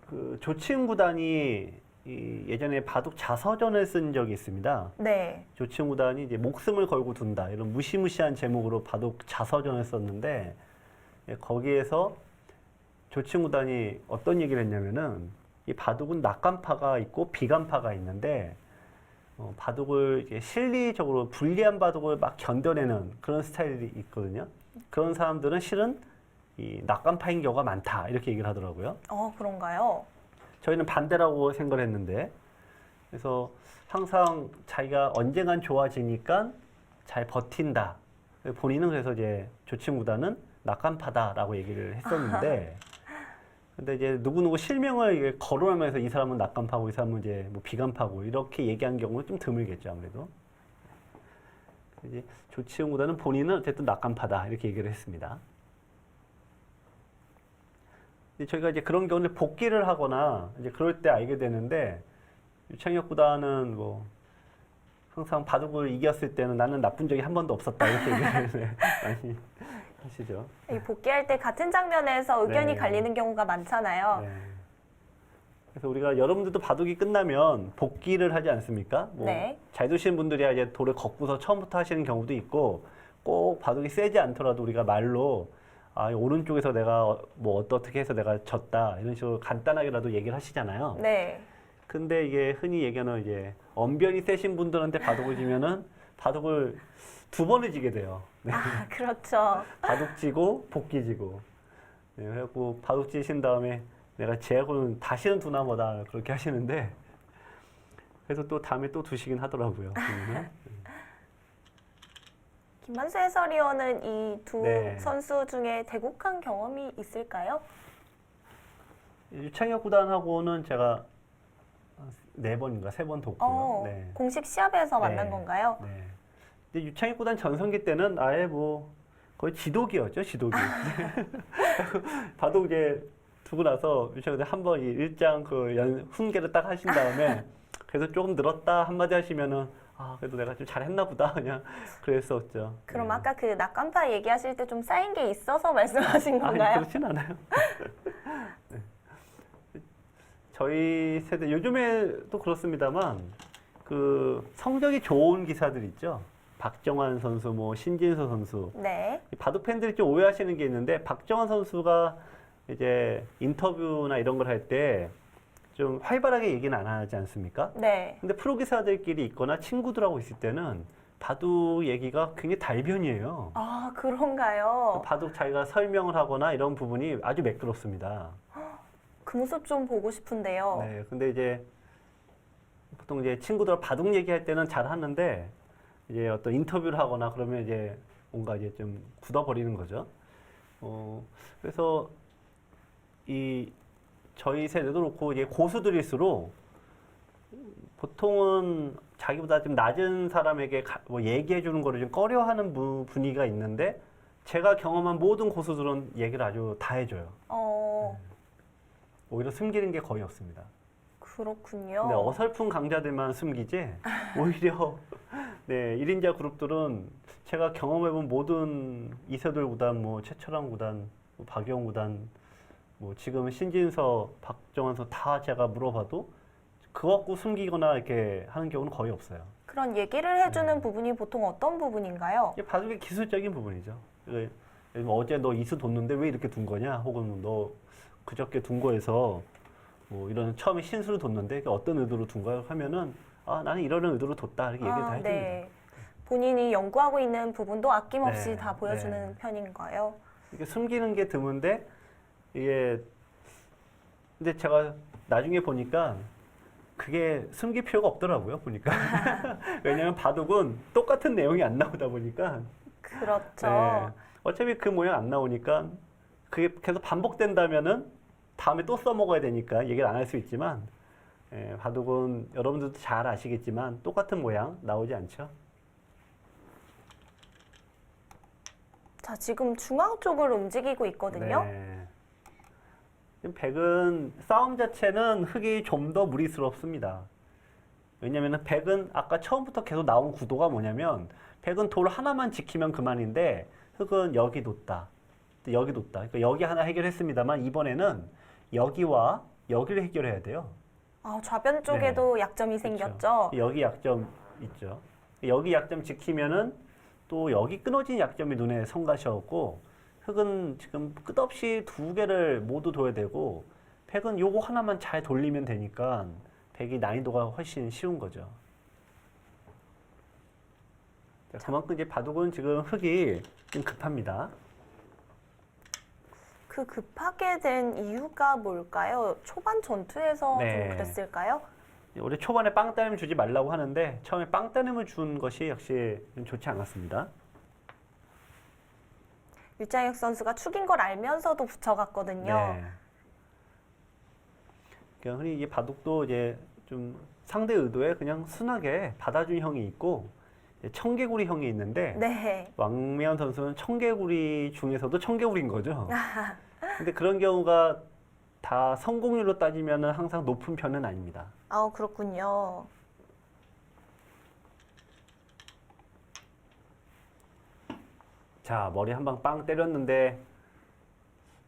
그 조치훈 구단이 예전에 바둑 자서전을 쓴 적이 있습니다. 네. 조치훈 구단이 이제 목숨을 걸고 둔다 이런 무시무시한 제목으로 바둑 자서전을 썼는데 거기에서 조치훈 구단이 어떤 얘기를 했냐면은 이 바둑은 낙관파가 있고 비관파가 있는데 바둑을 이제 실리적으로 불리한 바둑을 막 견뎌내는 그런 스타일이 있거든요. 그런 사람들은 실은 이 낙관파인 경우가 많다 이렇게 얘기를 하더라고요. 그런가요? 저희는 반대라고 생각을 했는데 그래서 항상 자기가 언젠간 좋아지니까 잘 버틴다. 본인은 그래서 이제 조치훈 구단은 낙관파다라고 얘기를 했었는데 근데 이제 누구누구 실명을 이게 거론하면서 이 사람은 낙관파고 이 사람은 이제 뭐 비관파고 이렇게 얘기한 경우는 좀 드물겠죠 아무래도. 이제 조치훈 구단은 본인은 어쨌든 낙관파다 이렇게 얘기를 했습니다. 근데 저희가 이제 그런 경우는 복귀를 하거나 이제 그럴 때 알게 되는데 유창혁 구단은 뭐 항상 바둑을 이겼을 때는 나는 나쁜 적이 한 번도 없었다 이렇게 얘기를 많이 하시죠. 이 복귀할 때 같은 장면에서 의견이 네. 갈리는 경우가 많잖아요. 네. 그래서 우리가 여러분들도 바둑이 끝나면 복귀를 하지 않습니까? 뭐 네. 잘 두시는 분들이야 이제 돌을 걷고서 처음부터 하시는 경우도 있고 꼭 바둑이 세지 않더라도 우리가 말로 오른쪽에서 내가 뭐 어떻게 해서 내가 졌다 이런 식으로 간단하게라도 얘기를 하시잖아요. 네. 근데 이게 흔히 얘기하는 이제 언변이 세신 분들한테 바둑을 지면은 바둑을 두 번을 지게 돼요. 네. 그렇죠. 바둑 지고 복귀 지고. 네, 그래갖고 바둑 지신 다음에 내가 제하고는 다시는 두나 보다 그렇게 하시는데 그래서 또 다음에 또 두시긴 하더라고요. 그러면은. 김만수 해설위원은 이 두 네. 선수 중에 대국한 경험이 있을까요? 유창혁 구단하고는 제가 4번인가 3번 뒀고요. 네. 공식 시합에서 만난 네. 건가요? 네. 근데 유창혁 구단 전성기 때는 아예 뭐 거의 지도기였죠, 지도기. 바둑 이제 두고 나서 유창혁 구단 한번 이 일장 그 훈계를 딱 하신 다음에 그래서 조금 늘었다 한마디 하시면은 아 그래도 내가 좀 잘했나 보다 그냥 그랬었죠. 그럼 네. 아까 그 낙관파 얘기하실 때 좀 쌓인 게 있어서 말씀하신 아니 건가요? 그렇진 않아요. 네. 저희 세대 요즘에도 그렇습니다만 그 성적이 좋은 기사들 있죠. 박정환 선수, 뭐 신진서 선수. 네. 이 바둑 팬들이 좀 오해하시는 게 있는데 박정환 선수가 이제 인터뷰나 이런 걸 할 때 좀 활발하게 얘기는 안 하지 않습니까? 네. 근데 프로 기사들끼리 있거나 친구들하고 있을 때는 바둑 얘기가 굉장히 달변이에요. 아, 그런가요? 바둑 자기가 설명을 하거나 이런 부분이 아주 매끄럽습니다. 그 모습 좀 보고 싶은데요. 네, 근데 이제 보통 이제 친구들 바둑 얘기할 때는 잘 하는데 이제 어떤 인터뷰를 하거나 그러면 이제 뭔가 이제 좀 굳어버리는 거죠. 그래서 이 저희 세대도 그렇고 이제 고수들일수록 보통은 자기보다 좀 낮은 사람에게 뭐 얘기해 주는 거를 좀 꺼려하는 분위기가 있는데 제가 경험한 모든 고수들은 얘기를 아주 다 해줘요. 오히려 숨기는 게 거의 없습니다. 그렇군요. 근데 어설픈 강자들만 숨기지 오히려 네, 1인자 그룹들은 제가 경험해본 모든 이세돌 구단, 뭐 최철환 구단, 뭐 박영 구단, 뭐 지금 신진서, 박정환 선수 다 제가 물어봐도 그거 갖고 숨기거나 이렇게 하는 경우는 거의 없어요. 그런 얘기를 해주는 네. 부분이 보통 어떤 부분인가요? 이게 바둑의 기술적인 부분이죠. 예를 들면 어제 너 이수 뒀는데 왜 이렇게 둔 거냐? 혹은 너 그저께 둔 거에서 뭐 이런 처음에 신수를 뒀는데 어떤 의도로 둔 거야? 하면은 아 나는 이런 의도로 뒀다 이렇게 얘기를 다 해줍니다. 네. 본인이 연구하고 있는 부분도 아낌없이 네, 다 보여주는 네. 편인가요? 이게 숨기는 게 드문데 이게 근데 제가 나중에 보니까 그게 숨길 필요가 없더라고요 보니까 왜냐하면 바둑은 똑같은 내용이 안 나오다 보니까 그렇죠. 네. 어차피 그 모양 안 나오니까 그게 계속 반복된다면은 다음에 또 써먹어야 되니까 얘기를 안 할 수 있지만 바둑은 여러분들도 잘 아시겠지만 똑같은 모양 나오지 않죠. 자, 지금 중앙 쪽을 움직이고 있거든요. 네. 지금 백은 싸움 자체는 흙이 좀 더 무리스럽습니다. 왜냐면은 백은 아까 처음부터 계속 나온 구도가 뭐냐면 백은 돌 하나만 지키면 그만인데 흙은 여기 뒀다. 또 여기 뒀다. 그러니까 여기 하나 해결했습니다만 이번에는 여기와 여기를 해결해야 돼요. 아, 좌변 쪽에도 약점이 생겼죠. 여기 약점 있죠. 여기 약점 지키면은 또 여기 끊어진 약점이 눈에 성가셔갖고 흙은 지금 끝없이 2개를 모두 둬야 되고 백은 요거 하나만 잘 돌리면 되니까 백이 난이도가 훨씬 쉬운 거죠. 자, 그만큼 이제 바둑은 지금 흙이 좀 급합니다. 그 급하게 된 이유가 뭘까요? 초반 전투에서 네. 좀 그랬을까요? 우리 초반에 빵 따님 주지 말라고 하는데 처음에 빵 따님을 준 것이 역시 좀 좋지 않았습니다. 유창혁 선수가 축인 걸 알면서도 붙여갔거든요. 네. 그냥 흔히 이제 바둑도 이제 좀 상대 의도에 그냥 순하게 받아준 형이 있고 이제 청개구리 형이 있는데 네. 왕미연 선수는 청개구리 중에서도 청개구리인 거죠. 근데 그런 경우가 다 성공률로 따지면 항상 높은 편은 아닙니다. 아, 그렇군요. 자, 머리 한 방 빵 때렸는데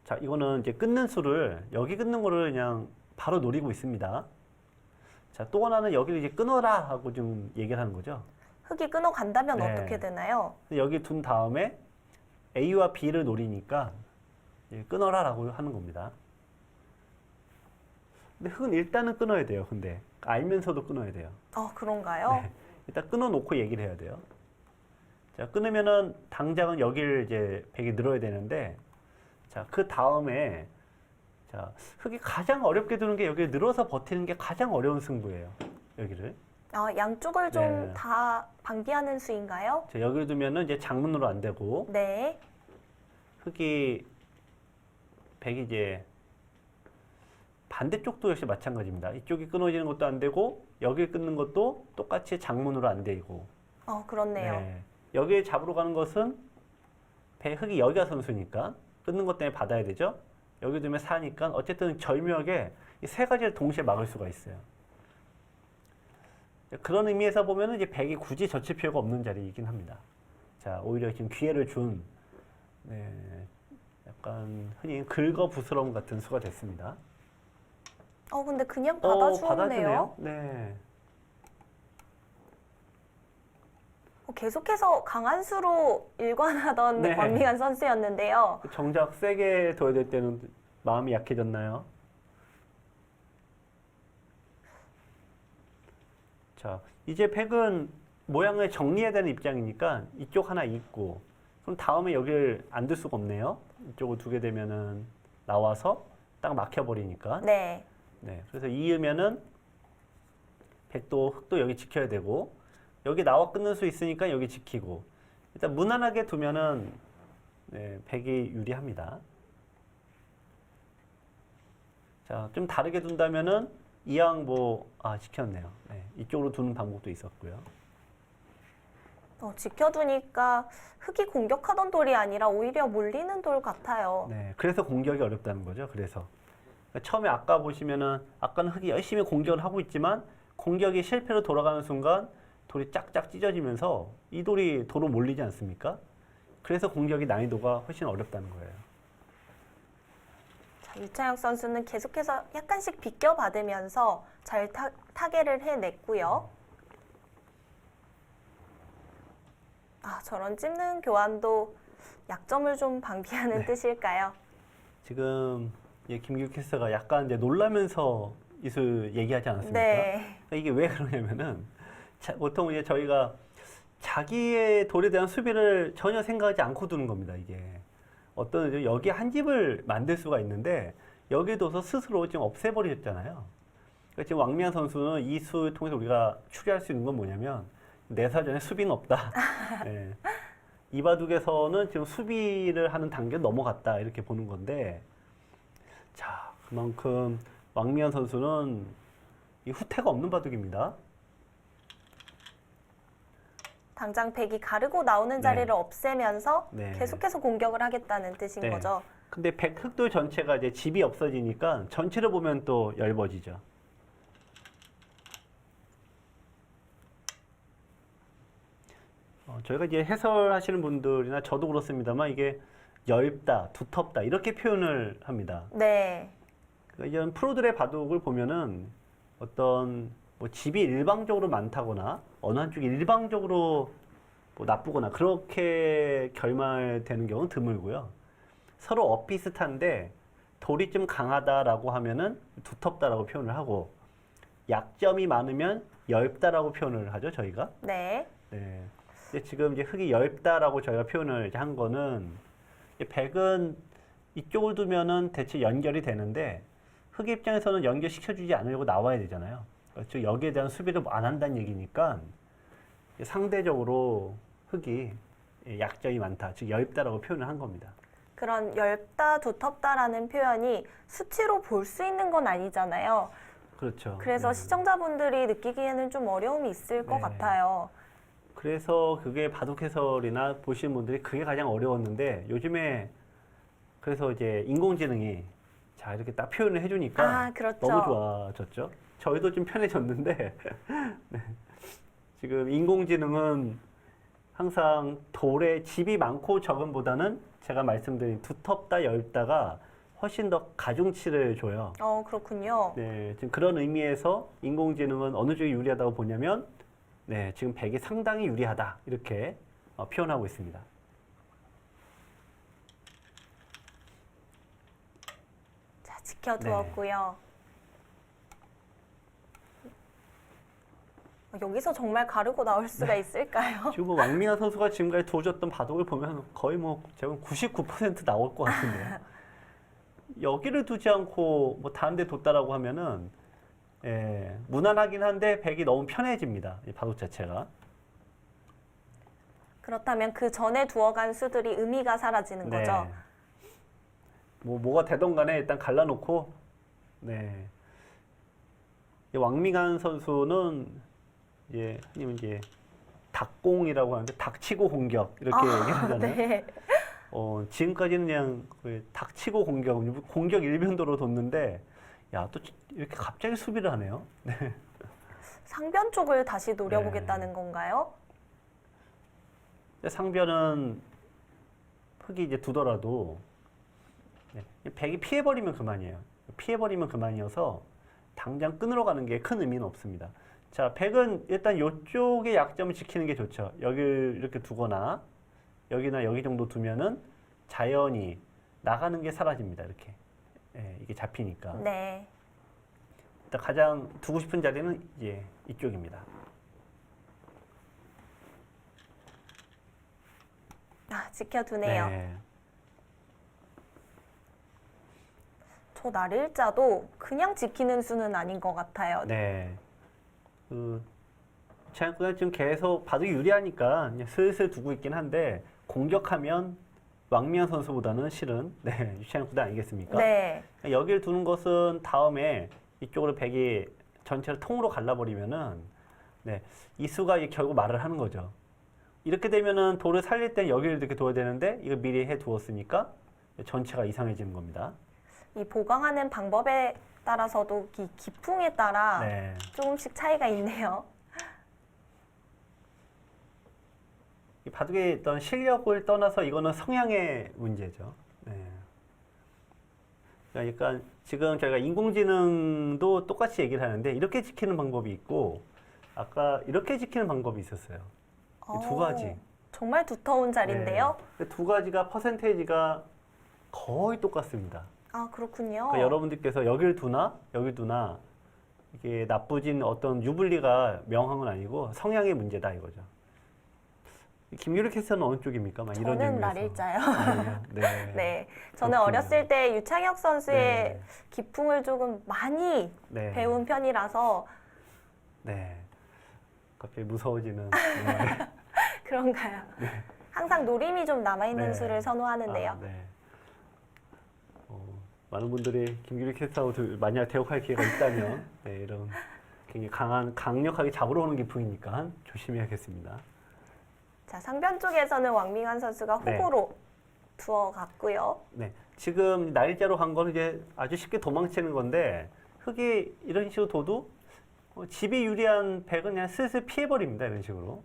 자, 이거는 이제 끊는 수를 여기 끊는 거를 그냥 바로 노리고 있습니다. 자, 또 하나는 여기를 이제 끊어라 하고 좀 얘기를 하는 거죠. 흙이 끊어간다면 네. 어떻게 되나요? 여기 둔 다음에 A와 B를 노리니까 이제 끊어라라고 하는 겁니다. 근데 흙은 일단은 끊어야 돼요. 근데 알면서도 끊어야 돼요. 그런가요? 네. 일단 끊어놓고 얘기를 해야 돼요. 자, 끊으면은 당장은 여기를 이제 백이 늘어야 되는데, 자, 그 다음에 자, 흙이 가장 어렵게 두는 게 여기를 늘어서 버티는 게 가장 어려운 승부예요. 여기를. 양쪽을 좀 네. 다 방비하는 수인가요? 자, 여기를 두면은 이제 장문으로 안 되고 네. 흙이 백이 이제 반대쪽도 역시 마찬가지입니다. 이쪽이 끊어지는 것도 안 되고 여기 끊는 것도 똑같이 장문으로 안 되고. 그렇네요. 네. 여기에 잡으러 가는 것은 흑이 여기가 선수니까 끊는 것 때문에 받아야 되죠. 여기 두면 4니까 어쨌든 절묘하게 이 세 가지를 동시에 막을 수가 있어요. 그런 의미에서 보면은 이제 백이 굳이 젖힐 필요가 없는 자리이긴 합니다. 자, 오히려 지금 기회를 준 약간 흔히 긁어부스럼 같은 수가 됐습니다. 근데 그냥 받아주네요. 받아주네요. 네. 계속해서 강한 수로 일관하던 네. 왕밍한 선수였는데요. 정작 세게 둬야 될 때는 마음이 약해졌나요? 자, 이제 백은 모양을 정리해야 되는 입장이니까 이쪽 하나 있고, 그럼 다음에 여기를 안 둘 수가 없네요. 이쪽을 두게 되면은 나와서 딱 막혀버리니까. 네. 네, 그래서 이으면은 백도 흑도 여기 지켜야 되고, 여기 나와 끊는 수 있으니까 여기 지키고, 일단 무난하게 두면은 백이 유리합니다. 자, 좀 다르게 둔다면은 이왕 지켰네요. 네, 이쪽으로 두는 방법도 있었고요. 지켜두니까 흑이 공격하던 돌이 아니라 오히려 몰리는 돌 같아요. 네, 그래서 공격이 어렵다는 거죠. 그래서 그러니까 처음에 아까 보시면은 아까는 흑이 열심히 공격을 하고 있지만 공격이 실패로 돌아가는 순간 돌이 짝짝 찢어지면서 이 돌이 도로 몰리지 않습니까? 그래서 공격이 난이도가 훨씬 어렵다는 거예요. 자, 유창혁 선수는 계속해서 약간씩 비껴받으면서 잘 타개를 해냈고요. 저런 찝는 교환도 약점을 좀 방비하는 네. 뜻일까요? 지금 김규 캐스터가 약간 이제 놀라면서 이수 얘기하지 않았습니까? 네. 그러니까 이게 왜 그러냐면은 보통 이제 저희가 자기의 돌에 대한 수비를 전혀 생각하지 않고 두는 겁니다. 이게 어떤 여기 한 집을 만들 수가 있는데 여기에 둬서 스스로 지금 없애버렸잖아요. 그러니까 지금 왕미한 선수는 이 수를 통해서 우리가 추리할 수 있는 건 뭐냐면 내 사전에 수비는 없다. 네. 이 바둑에서는 지금 수비를 하는 단계 넘어갔다 이렇게 보는 건데, 자 그만큼 왕미한 선수는 이 후퇴가 없는 바둑입니다. 당장 백이 가르고 나오는 자리를 없애면서 네. 계속해서 공격을 하겠다는 뜻인 네. 거죠. 근데 백흑도 전체가 이제 집이 없어지니까 전체를 보면 또 얇아지죠. 저희가 이제 해설하시는 분들이나 저도 그렇습니다만 이게 엷다, 두텁다 이렇게 표현을 합니다. 네. 그러니까 이런 프로들의 바둑을 보면은 어떤 집이 일방적으로 많다거나 어느 한쪽이 일방적으로 나쁘거나 그렇게 결말되는 경우는 드물고요. 서로 엇비슷한데 돌이 좀 강하다라고 하면은 두텁다라고 표현을 하고 약점이 많으면 엷다라고 표현을 하죠, 저희가. 네. 네. 근데 지금 이제 흑이 엷다라고 저희가 표현을 이제 한 거는 백은 이쪽을 두면은 대체 연결이 되는데 흑 입장에서는 연결시켜주지 않으려고 나와야 되잖아요. 즉 여기에 대한 수비를 안 한다는 얘기니까 상대적으로 흑이 약점이 많다, 즉 엷다라고 표현을 한 겁니다. 그런 엷다, 두텁다라는 표현이 수치로 볼 수 있는 건 아니잖아요. 그렇죠. 그래서 시청자분들이 느끼기에는 좀 어려움이 있을 것 네. 같아요. 그래서 그게 바둑 해설이나 보시는 분들이 그게 가장 어려웠는데 요즘에 그래서 이제 인공지능이 자 이렇게 딱 표현을 해주니까 그렇죠. 너무 좋아졌죠. 저희도 좀 편해졌는데 네. 지금 인공지능은 항상 돌에 집이 많고 적음보다는 제가 말씀드린 두텁다, 엷다가 훨씬 더 가중치를 줘요. 그렇군요. 네, 지금 그런 의미에서 인공지능은 어느 쪽이 유리하다고 보냐면 네, 지금 백이 상당히 유리하다 이렇게 표현하고 있습니다. 자, 지켜두었고요. 여기서 정말 가르고 나올 수가 있을까요? 지금 왕민아 선수가 지금까지 두어줬던 바둑을 보면 거의 제가 99% 나올 것 같은데요. 여기를 두지 않고 다른 데 뒀다라고 하면은 무난하긴 한데 백이 너무 편해집니다. 이 바둑 자체가. 그렇다면 그 전에 두어간 수들이 의미가 사라지는 거죠. 뭐가 되던 간에 일단 갈라놓고 네. 왕밍한 선수는 이제 흔히 이제 닭공이라고 하는데 닭치고 공격 이렇게 얘기하잖아요. 네. 지금까지는 그냥 거의 닭치고 공격 일변도로 뒀는데 야, 또 이렇게 갑자기 수비를 하네요. 네. 상변 쪽을 다시 노려보겠다는 건가요? 상변은 흙이 이제 두더라도 백이 피해버리면 그만이에요. 피해버리면 그만이어서 당장 끊으러 가는 게 큰 의미는 없습니다. 자, 백은 일단 이쪽의 약점을 지키는 게 좋죠. 여기를 이렇게 두거나 여기나 여기 정도 두면은 자연히 나가는 게 사라집니다. 이렇게. 예, 이게 잡히니까. 네. 일단 가장 두고 싶은 자리는 이제 이쪽입니다. 아, 지켜두네요. 네. 저 날일자도 그냥 지키는 수는 아닌 것 같아요. 네. 자연구가 지금 계속 바둑이 유리하니까 그냥 슬슬 두고 있긴 한데 공격하면 왕미한 선수보다는 실은 유치한 구단 아니겠습니까? 네. 여기를 두는 것은 다음에 이쪽으로 백이 전체를 통으로 갈라버리면은 이 수가 이제 결국 말을 하는 거죠. 이렇게 되면은 돌을 살릴 때 여기를 이렇게 둬야 되는데 이거 미리 해 두었으니까 전체가 이상해지는 겁니다. 이 보강하는 방법에 따라서도 이 기풍에 따라 네. 조금씩 차이가 있네요. 이 바둑의 어떤 실력을 떠나서 이거는 성향의 문제죠. 네. 그러니까 지금 저희가 인공지능도 똑같이 얘기를 하는데 이렇게 지키는 방법이 있고 아까 이렇게 지키는 방법이 있었어요. 이 두 가지. 정말 두터운 자리인데요. 네. 두 가지가 퍼센테이지가 거의 똑같습니다. 아, 그렇군요. 그러니까 여러분들께서 여길 두나 여길 두나 이게 나쁘진 어떤 유불리가 명한 건 아니고 성향의 문제다 이거죠. 김유리 캐스터는 어느 쪽입니까? 막 이런 저는 의미에서. 날일자요. 네. 네. 저는 그렇군요. 어렸을 때 유창혁 선수의 네. 기풍을 조금 많이 네. 배운 편이라서 네. 갑자기 무서워지는. 네. 그런가요? 항상 노림이 좀 남아있는 네. 수를 선호하는데요. 아, 네. 많은 분들이 김규리 캐스터하고 만약 대역할 기회가 있다면 이런 굉장히 강력하게 잡으러 오는 기풍이니까 조심해야겠습니다. 자, 상변 쪽에서는 왕밍한 선수가 네. 후보로 두어갔고요. 네, 지금 날짜로 간 거는 이제 아주 쉽게 도망치는 건데 흙이 이런 식으로 둬도 집이 유리한 백은 그냥 슬슬 피해버립니다. 이런 식으로.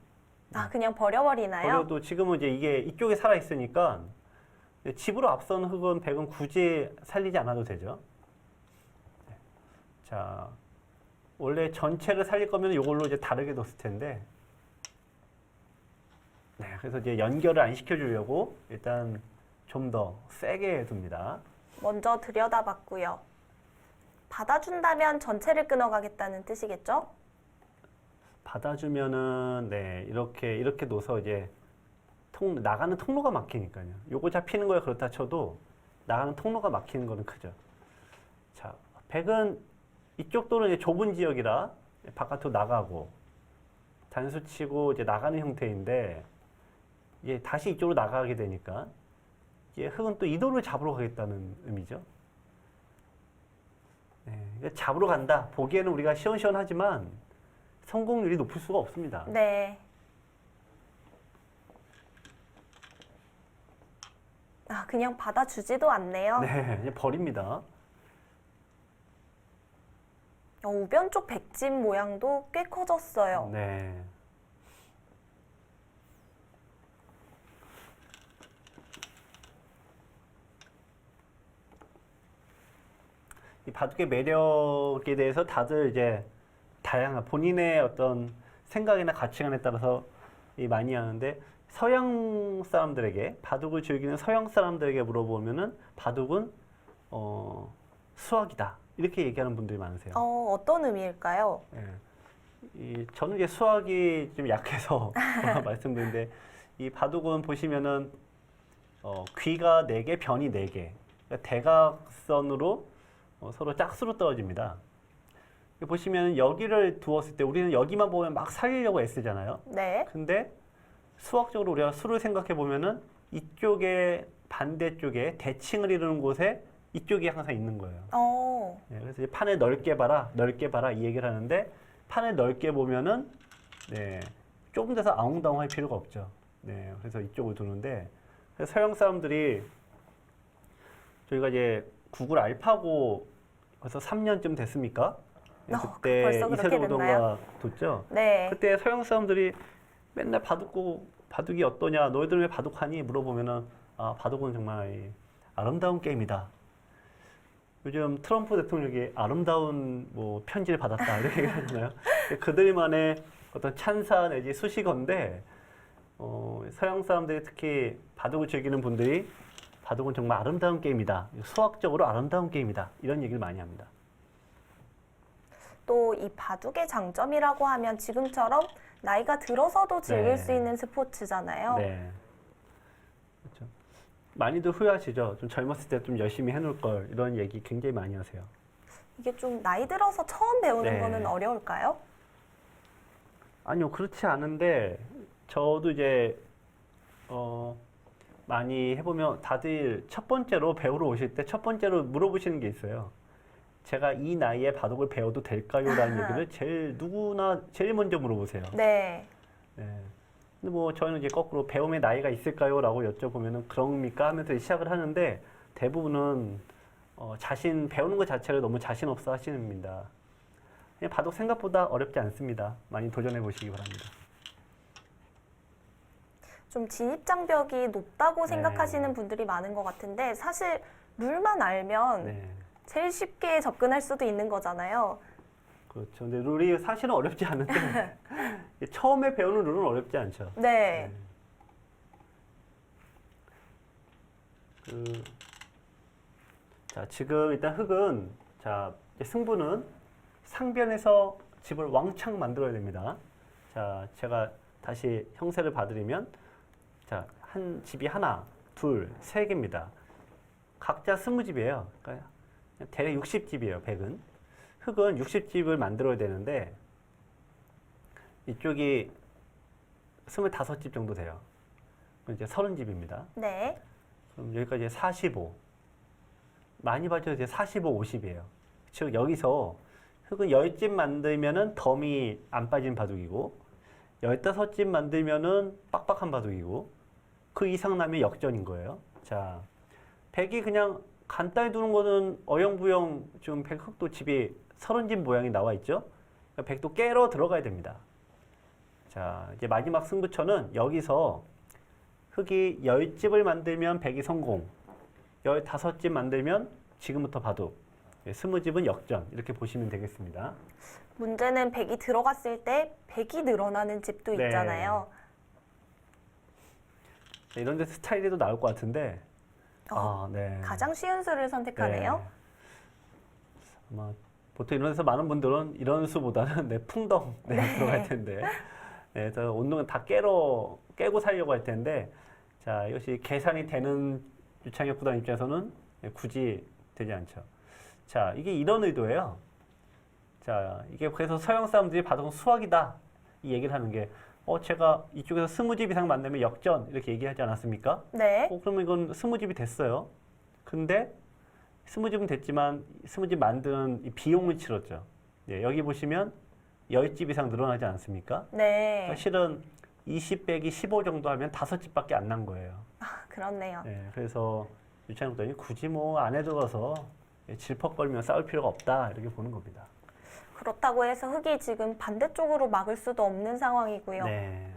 아, 그냥 버려버리나요? 버려도 지금은 이제 이게 이쪽에 살아 있으니까 집으로 앞선 흙은 백은 굳이 살리지 않아도 되죠. 네. 자, 원래 전체를 살릴 거면 이걸로 이제 다르게 뒀을 텐데. 네, 그래서 이제 연결을 안 시켜주려고 일단 좀 더 세게 둡니다. 먼저 들여다봤고요. 받아준다면 전체를 끊어가겠다는 뜻이겠죠? 받아주면은 이렇게 놓서 이제 나가는 통로가 막히니까요. 요거 잡히는 거에 그렇다 쳐도 나가는 통로가 막히는 거는 크죠. 자, 백은 이쪽 도는 이제 좁은 지역이라 바깥으로 나가고 단수 치고 이제 나가는 형태인데 이제 다시 이쪽으로 나가게 되니까 이제 흙은 또 이 돌을 잡으러 가겠다는 의미죠. 네, 잡으러 간다. 보기에는 우리가 시원시원하지만 성공률이 높을 수가 없습니다. 네. 아, 그냥 받아주지도 않네요. 네, 이제 버립니다. 우변 쪽 백집 모양도 꽤 커졌어요. 네. 이 바둑의 매력에 대해서 다들 이제 다양한 본인의 어떤 생각이나 가치관에 따라서 많이 하는데 서양 사람들에게 바둑을 즐기는 서양 사람들에게 물어보면은 바둑은 수학이다 이렇게 얘기하는 분들이 많으세요. 어떤 의미일까요? 저는 이제 수학이 좀 약해서 말씀드리는데 이 바둑은 보시면은 귀가 4개, 변이 4개, 그러니까 대각선으로 서로 짝수로 떨어집니다. 보시면 여기를 두었을 때 우리는 여기만 보면 막 살리려고 애쓰잖아요. 네. 근데 수학적으로 우리가 수를 생각해 보면은 이쪽에 반대쪽에 대칭을 이루는 곳에 이쪽이 항상 있는 거예요. 네, 그래서 이제 판을 넓게 봐라, 넓게 봐라 이 얘기를 하는데 판을 넓게 보면은 네, 좁은 데서 아웅다웅할 필요가 없죠. 네, 그래서 이쪽을 두는데 그래서 서양 사람들이 저희가 이제 구글 알파고 벌써 3년쯤 됐습니까? 네, 그때 벌써 그렇게 이세돌 됐나요? 오던가 뒀죠. 네. 그때 서양 사람들이 맨날 바둑이 어떠냐, 너희들 왜 바둑하니 물어보면은 아 바둑은 정말 아름다운 게임이다. 요즘 트럼프 대통령이 아름다운 뭐 편지를 받았다 이렇게 얘기하잖아요. 그들만의 어떤 찬사 내지 수식어인데 서양 사람들이 특히 바둑을 즐기는 분들이 바둑은 정말 아름다운 게임이다. 수학적으로 아름다운 게임이다. 이런 얘기를 많이 합니다. 또 이 바둑의 장점이라고 하면 지금처럼 나이가 들어서도 즐길 네. 수 있는 스포츠잖아요. 네. 그렇죠. 많이들 후회하시죠. 좀 젊었을 때 좀 열심히 해놓을 걸 이런 얘기 굉장히 많이 하세요. 이게 좀 나이 들어서 처음 배우는 네. 거는 어려울까요? 아니요, 그렇지 않은데 저도 이제 많이 해보면 다들 첫 번째로 배우러 오실 때 첫 번째로 물어보시는 게 있어요. 제가 이 나이에 바둑을 배워도 될까요? 라는 얘기를 누구나 제일 먼저 물어보세요. 네. 네. 근데 뭐 저희는 이제 거꾸로 배움의 나이가 있을까요? 라고 여쭤보면은 그럽니까? 하면서 시작을 하는데 대부분은 배우는 것 자체를 너무 자신 없어 하시는입니다. 그냥 바둑 생각보다 어렵지 않습니다. 많이 도전해 보시기 바랍니다. 좀 진입장벽이 높다고 네. 생각하시는 분들이 많은 것 같은데 사실 룰만 알면 네. 제일 쉽게 접근할 수도 있는 거잖아요. 그렇죠. 근데 룰이 사실은 어렵지 않은데 처음에 배우는 룰은 어렵지 않죠. 네. 자, 지금 일단 흑은 자, 이제 승부는 상변에서 집을 왕창 만들어야 됩니다. 자, 제가 다시 형세를 봐드리면 자, 한 집이 하나, 둘, 세 개입니다. 각자 20집이에요. 그러니까 대략 60집이에요, 백은. 흑은 60집을 만들어야 되는데 이쪽이 25집 정도 돼요. 그럼 이제 30집입니다. 네. 그럼 여기까지 45. 많이 봐도 이제 45, 50이에요. 즉 여기서 흑은 10집 만들면은 덤이 안 빠진 바둑이고 15집 만들면은 빡빡한 바둑이고 그 이상 나면 역전인 거예요. 자, 백이 그냥 간단히 두는 거는 어영부영 지금 백흑도 집이 30집 모양이 나와 있죠. 그러니까 백도 깨러 들어가야 됩니다. 자, 이제 마지막 승부처는 여기서 흑이 10집을 만들면 백이 성공, 15집 만들면 지금부터 바둑, 20집은 역전 이렇게 보시면 되겠습니다. 문제는 백이 들어갔을 때 백이 늘어나는 집도 네. 있잖아요. 이런 데 스타일이 또 나올 것 같은데 네. 가장 쉬운 수를 선택하네요. 네. 아마 보통 이런 데서 많은 분들은 이런 수보다는 풍덩 들어갈 텐데 네, 그래서 운동은 다 깨고 살려고 할 텐데 자, 이것이 계산이 되는 유창혁 구단 입장에서는 굳이 되지 않죠. 자, 이게 이런 의도예요. 자, 이게 그래서 서양 사람들이 바둑은 수학이다 이 얘기를 하는 게 제가 이쪽에서 20집 이상 만들면 역전 이렇게 얘기하지 않았습니까? 네. 그러면 이건 20집이 됐어요. 근데 20집은 됐지만 20집 만드는 이 비용을 치렀죠. 예, 여기 보시면 10집 이상 늘어나지 않습니까? 네. 사실은 20 빼기 15 정도 하면 5집밖에 안 난 거예요. 그렇네요. 예, 그래서 유창현 구단이 굳이 뭐 안에 들어가서 질퍽거리며 싸울 필요가 없다 이렇게 보는 겁니다. 그렇다고 해서 흑이 지금 반대쪽으로 막을 수도 없는 상황이고요. 네.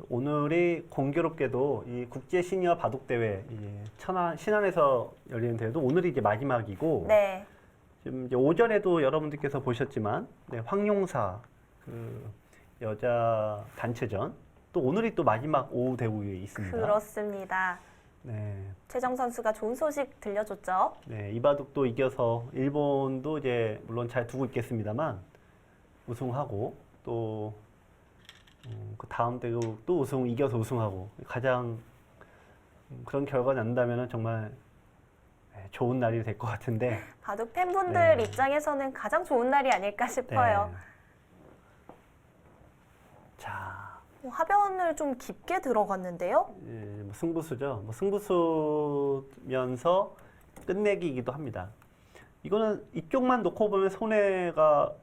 오늘이 공교롭게도 이 국제 시니어 바둑 대회 신안에서 열리는 대회도 오늘이 이제 마지막이고 네. 지금 이제 오전에도 여러분들께서 보셨지만 황용사 그 여자 단체전 또 오늘이 또 마지막 오후 대국이 있습니다. 그렇습니다. 네. 최정 선수가 좋은 소식 들려줬죠. 네, 이 바둑도 이겨서 일본도 이제 물론 잘 두고 있겠습니다만 우승하고 또 그 다음 대국도 이겨서 우승하고 가장 그런 결과가 난다면 정말 좋은 날이 될 것 같은데 바둑 팬분들 네. 입장에서는 가장 좋은 날이 아닐까 싶어요. 네. 자, 하변을 좀 깊게 들어갔는데요. 뭐 승부수죠. 뭐 승부수면서 끝내기이기도 합니다. 이거는 이쪽만 놓고 보면 손해가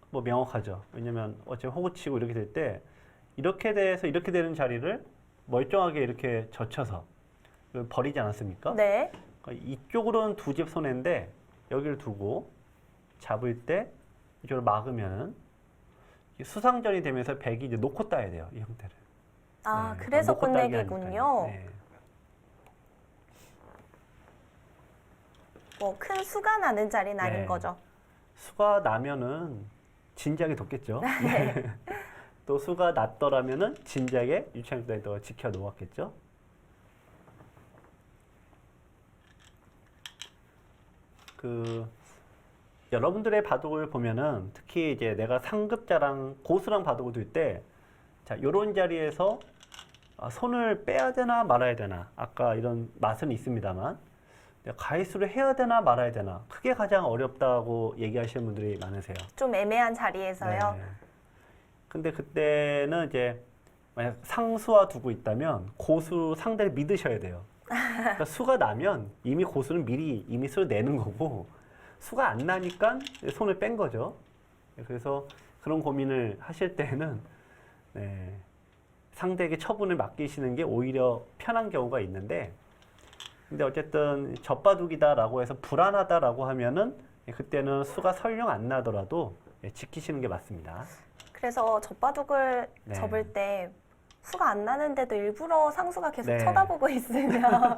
뭐 명확하죠. 왜냐면 어차피 호구 치고 이렇게 될 때 이렇게 돼서 이렇게 되는 자리를 멀쩡하게 이렇게 젖혀서 버리지 않았습니까? 네. 그러니까 이쪽으로는 두 집 손해인데 여기를 두고 잡을 때 이쪽을 막으면은 수상전이 되면서 백이 이제 놓고 따야 돼요. 이 형태를. 아, 네, 그래서 놓고 따기 끝내기군요. 하니까요. 네. 뭐 큰 수가 나는 자리는 아닌 네. 거죠. 수가 나면은 진작에 뒀겠죠. 네. 또 수가 났더라면은 진작에 유창익단이 더 지켜 놓았겠죠. 여러분들의 바둑을 보면은 특히 이제 내가 상급자랑 고수랑 바둑을 둘 때 자, 요런 자리에서 손을 빼야 되나 말아야 되나 아까 이런 맛은 있습니다만 가위수를 해야 되나 말아야 되나 그게 가장 어렵다고 얘기하시는 분들이 많으세요. 좀 애매한 자리에서요. 네. 근데 그때는 이제 만약 상수와 두고 있다면 고수 상대를 믿으셔야 돼요. 그러니까 수가 나면 이미 고수는 미리 이미 수를 내는 거고 수가 안 나니까 손을 뺀 거죠. 그래서 그런 고민을 하실 때는 네, 상대에게 처분을 맡기시는 게 오히려 편한 경우가 있는데 근데 어쨌든 젖바둑이다라고 해서 불안하다라고 하면은 그때는 수가 설령 안 나더라도 지키시는 게 맞습니다. 그래서 젖바둑을 네. 접을 때 수가 안 나는데도 일부러 상수가 계속 네. 쳐다보고 있으면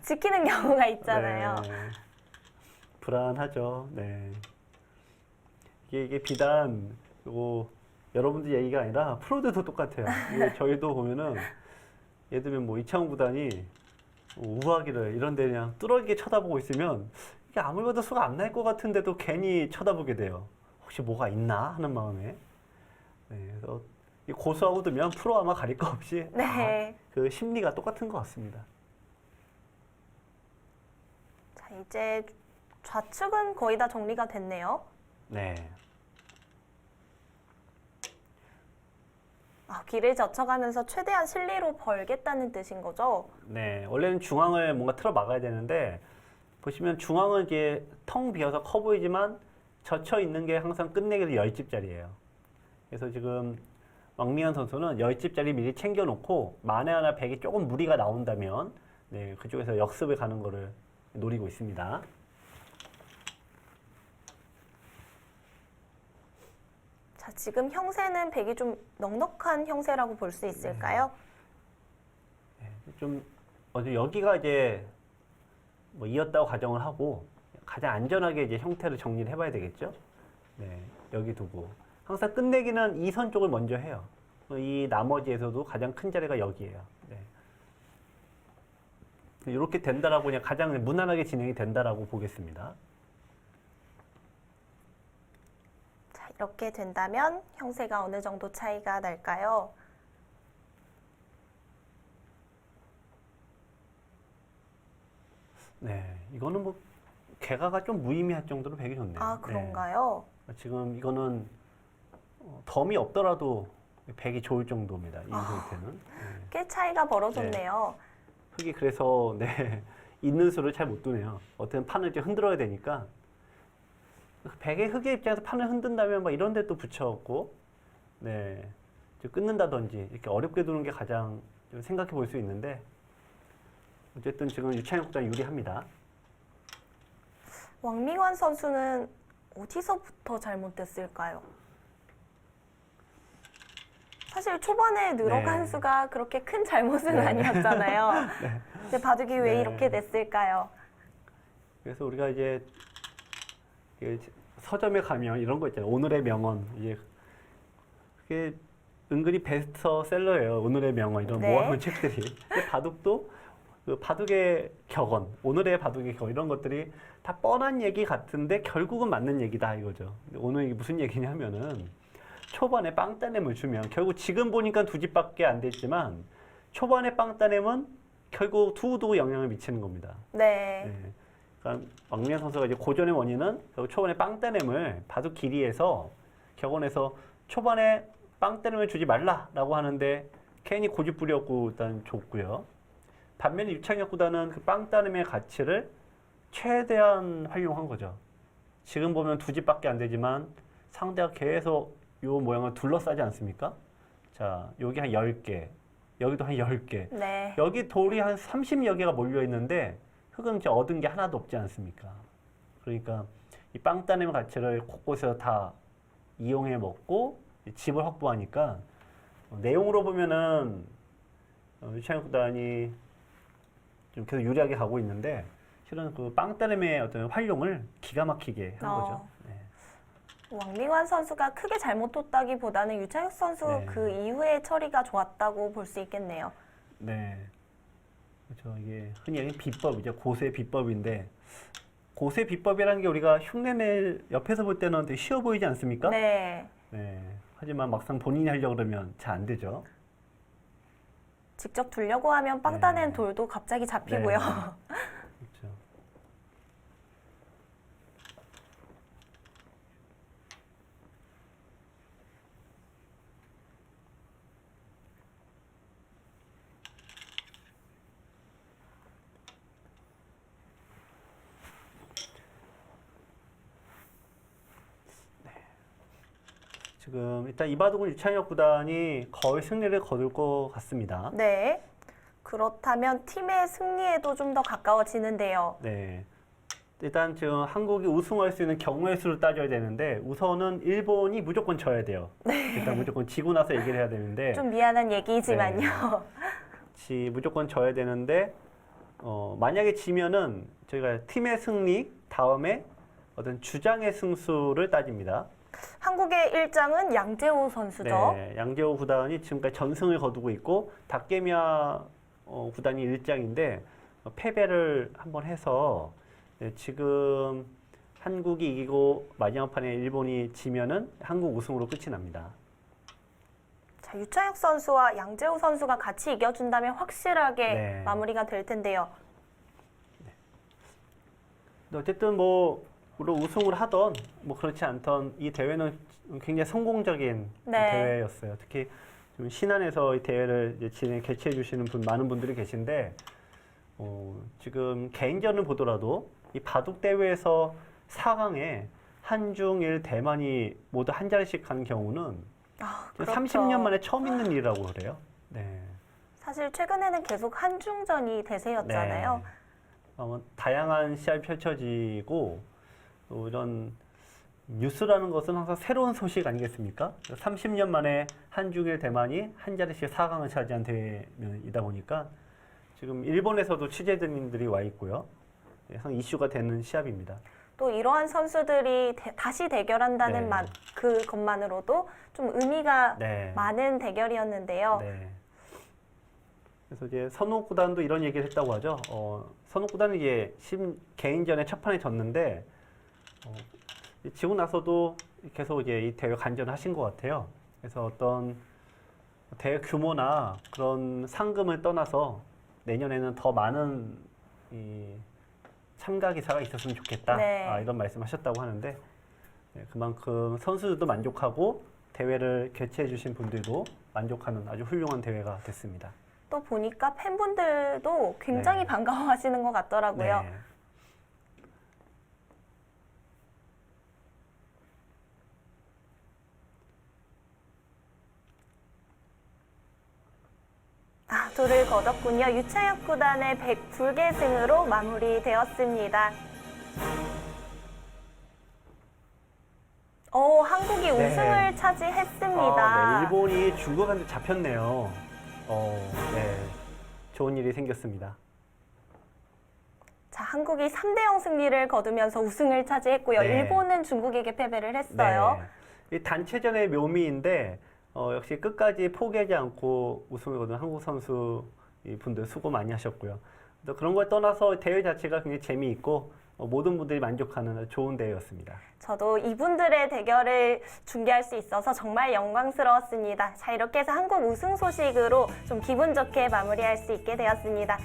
지키는 경우가 있잖아요. 네. 불안하죠. 네. 이게 비단 요거 여러분들 얘기가 아니라 프로들도 똑같아요. 이게 저희도 보면은 예를 들면 뭐 이창훈 구단이 우하기를 이런 데 그냥 뚫어지게 쳐다보고 있으면 이게 아무리 봐도 수가 안 날 것 같은데도 괜히 쳐다보게 돼요. 혹시 뭐가 있나 하는 마음에. 네, 그래서 이 고수하고 두면 프로 아마 가릴 거 없이 네. 그 심리가 똑같은 것 같습니다. 자, 이제 좌측은 거의 다 정리가 됐네요. 네. 길을 젖혀가면서 최대한 실리로 벌겠다는 뜻인 거죠? 네, 원래는 중앙을 뭔가 틀어 막아야 되는데 보시면 중앙은 이제 텅 비어서 커 보이지만 젖혀 있는 게 항상 끝내기로 10집짜리예요. 그래서 지금 왕민환 선수는 10집짜리 미리 챙겨놓고 만에 하나 백이 조금 무리가 나온다면 네, 그쪽에서 역습을 가는 거를 노리고 있습니다. 자, 지금 형세는 백이 좀 넉넉한 형세라고 볼 수 있을까요? 좀 여기가 이제 뭐 이었다고 가정을 하고 가장 안전하게 이제 형태를 정리를 해봐야 되겠죠. 네, 여기 두고 항상 끝내기는 이 선 쪽을 먼저 해요. 이 나머지에서도 가장 큰 자리가 여기예요. 네. 이렇게 된다라고 그냥 가장 무난하게 진행이 된다라고 보겠습니다. 자, 이렇게 된다면 형세가 어느 정도 차이가 날까요? 네, 이거는 뭐 개가가 좀 무의미할 정도로 백이 좋네요. 아, 그런가요? 네. 지금 이거는 덤이 없더라도 백이 좋을 정도입니다. 이 상태는. 네. 꽤 차이가 벌어졌네요. 흙이 그래서 네, 있는 수를 잘 못 두네요. 어떤 판을 이제 흔들어야 되니까 백의 흙의 입장에서 판을 흔든다면 막 이런 데 또 붙여갖고 네, 좀 끊는다든지 이렇게 어렵게 두는 게 가장 좀 생각해 볼 수 있는데 어쨌든 지금 유창혁보다 유리합니다. 왕민환 선수는 어디서부터 잘못됐을까요? 사실 초반에 늘어간 네. 수가 그렇게 큰 잘못은 네. 아니었잖아요. 네. 근데 바둑이 왜 네. 이렇게 됐을까요? 그래서 우리가 이제 서점에 가면 이런 거 있잖아요. 오늘의 명언. 이게 그게 은근히 베스트셀러예요. 오늘의 명언 이런 네. 모아놓은 책들이. 근데 바둑도 그 바둑의 격언, 오늘의 바둑의 격언 이런 것들이 다 뻔한 얘기 같은데 결국은 맞는 얘기다 이거죠. 근데 오늘 이게 무슨 얘기냐면은 초반에 빵 따냄을 주면 결국 지금 보니까 두 집밖에 안 됐지만 초반에 빵 따냄은 결국 두고두고 영향을 미치는 겁니다. 네. 네. 그러니까 왕민환 선수가 이제 고전의 원인은 결국 초반에 빵 따냄을 바둑 길이에서 격언에서 초반에 빵 때리면 주지 말라라고 하는데 괜히 고집 부렸고 일단 줬고요. 반면에 유창혁 구단은 그 빵 따름의 가치를 최대한 활용한 거죠. 지금 보면 두 집밖에 안 되지만 상대가 계속 요 모양을 둘러싸지 않습니까? 자, 여기 한 10개, 여기도 한 10개. 네. 여기 돌이 한 30여 개가 몰려 있는데 흙은 이제 얻은 게 하나도 없지 않습니까? 그러니까 이 빵 따름의 가치를 곳곳에서 다 이용해 먹고 집을 확보하니까 내용으로 보면은 유창혁 구단이 좀 계속 유리하게 가고 있는데 실은 그 빵 따름의 어떤 활용을 기가 막히게 한 거죠. 네. 왕민환 선수가 크게 잘못했다기보다는 유창혁 선수 네. 그 이후의 처리가 좋았다고 볼 수 있겠네요. 네. 그렇죠. 이게 흔히 얘기하는 비법이죠. 고세 비법인데 고세 비법이라는 게 우리가 흉내낼 옆에서 볼 때는 되게 쉬워 보이지 않습니까? 네. 네. 하지만 막상 본인이 하려고 그러면 잘 안 되죠. 직접 두려고 하면 빵 네. 따낸 돌도 갑자기 잡히고요. 그렇죠. 지금 일단 이바둑은 유창혁 구단이 거의 승리를 거둘 것 같습니다. 네. 그렇다면 팀의 승리에도 좀 더 가까워지는데요. 네. 일단 지금 한국이 우승할 수 있는 경우의 수를 따져야 되는데 우선은 일본이 무조건 져야 돼요. 일단 무조건 지고 나서 얘기를 해야 되는데 좀 미안한 얘기지만요. 무조건 져야 되는데 만약에 지면은 저희가 팀의 승리 다음에 어떤 주장의 승수를 따집니다. 한국의 1장은 양재호 선수죠. 네, 양재호 구단이 지금까지 전승을 거두고 있고 다케미야 구단이 1장인데 패배를 한번 해서 네, 지금 한국이 이기고 마지막 판에 일본이 지면은 한국 우승으로 끝이 납니다. 자, 유창혁 선수와 양재호 선수가 같이 이겨준다면 확실하게 네. 마무리가 될 텐데요. 근데 어쨌든 뭐 물론 우승을 하던 뭐 그렇지 않던 이 대회는 굉장히 성공적인 네. 대회였어요. 특히 좀 신안에서 이 대회를 이제 개최해 주시는 많은 분들이 계신데 지금 개인전을 보더라도 이 바둑 대회에서 4강에 한중일 대만이 모두 한 자리씩 간 경우는 그렇죠. 30년 만에 처음 있는 일이라고 그래요. 네. 사실 최근에는 계속 한중전이 대세였잖아요. 네. 다양한 시합이 펼쳐지고 또 이런 뉴스라는 것은 항상 새로운 소식 아니겠습니까? 30년 만에 한중일 대만이 한 자리씩 4강을 차지한 대회이다 보니까 지금 일본에서도 취재진들이 와 있고요. 항상 이슈가 되는 시합입니다. 또 이러한 선수들이 다시 대결한다는 네. 그것만으로도 좀 의미가 네. 많은 대결이었는데요. 네. 그래서 이제 선호 구단도 이런 얘기를 했다고 하죠. 선호 구단은 이제 개인전에 첫 판에 졌는데 지고 나서도 계속 이제 이 대회 간전을 하신 것 같아요. 그래서 어떤 대회 규모나 그런 상금을 떠나서 내년에는 더 많은 이 참가 기사가 있었으면 좋겠다. 네. 이런 말씀하셨다고 하는데 그만큼 선수들도 만족하고 대회를 개최해 주신 분들도 만족하는 아주 훌륭한 대회가 됐습니다. 또 보니까 팬분들도 굉장히 네. 반가워하시는 것 같더라고요. 네. 돌을 거뒀군요. 유창혁 구단의 102개 승으로 마무리되었습니다. 한국이 우승을 차지했습니다. 네, 일본이 중국한테 잡혔네요. 네, 좋은 일이 생겼습니다. 자, 한국이 3대0 승리를 거두면서 우승을 차지했고요. 네. 일본은 중국에게 패배를 했어요. 네, 이 단체전의 묘미인데 역시 끝까지 포기하지 않고 우승을 거둔 한국 선수 분들 수고 많이 하셨고요. 또 그런 걸 떠나서 대회 자체가 굉장히 재미있고 모든 분들이 만족하는 좋은 대회였습니다. 저도 이분들의 대결을 중계할 수 있어서 정말 영광스러웠습니다. 자, 이렇게 해서 한국 우승 소식으로 좀 기분 좋게 마무리할 수 있게 되었습니다.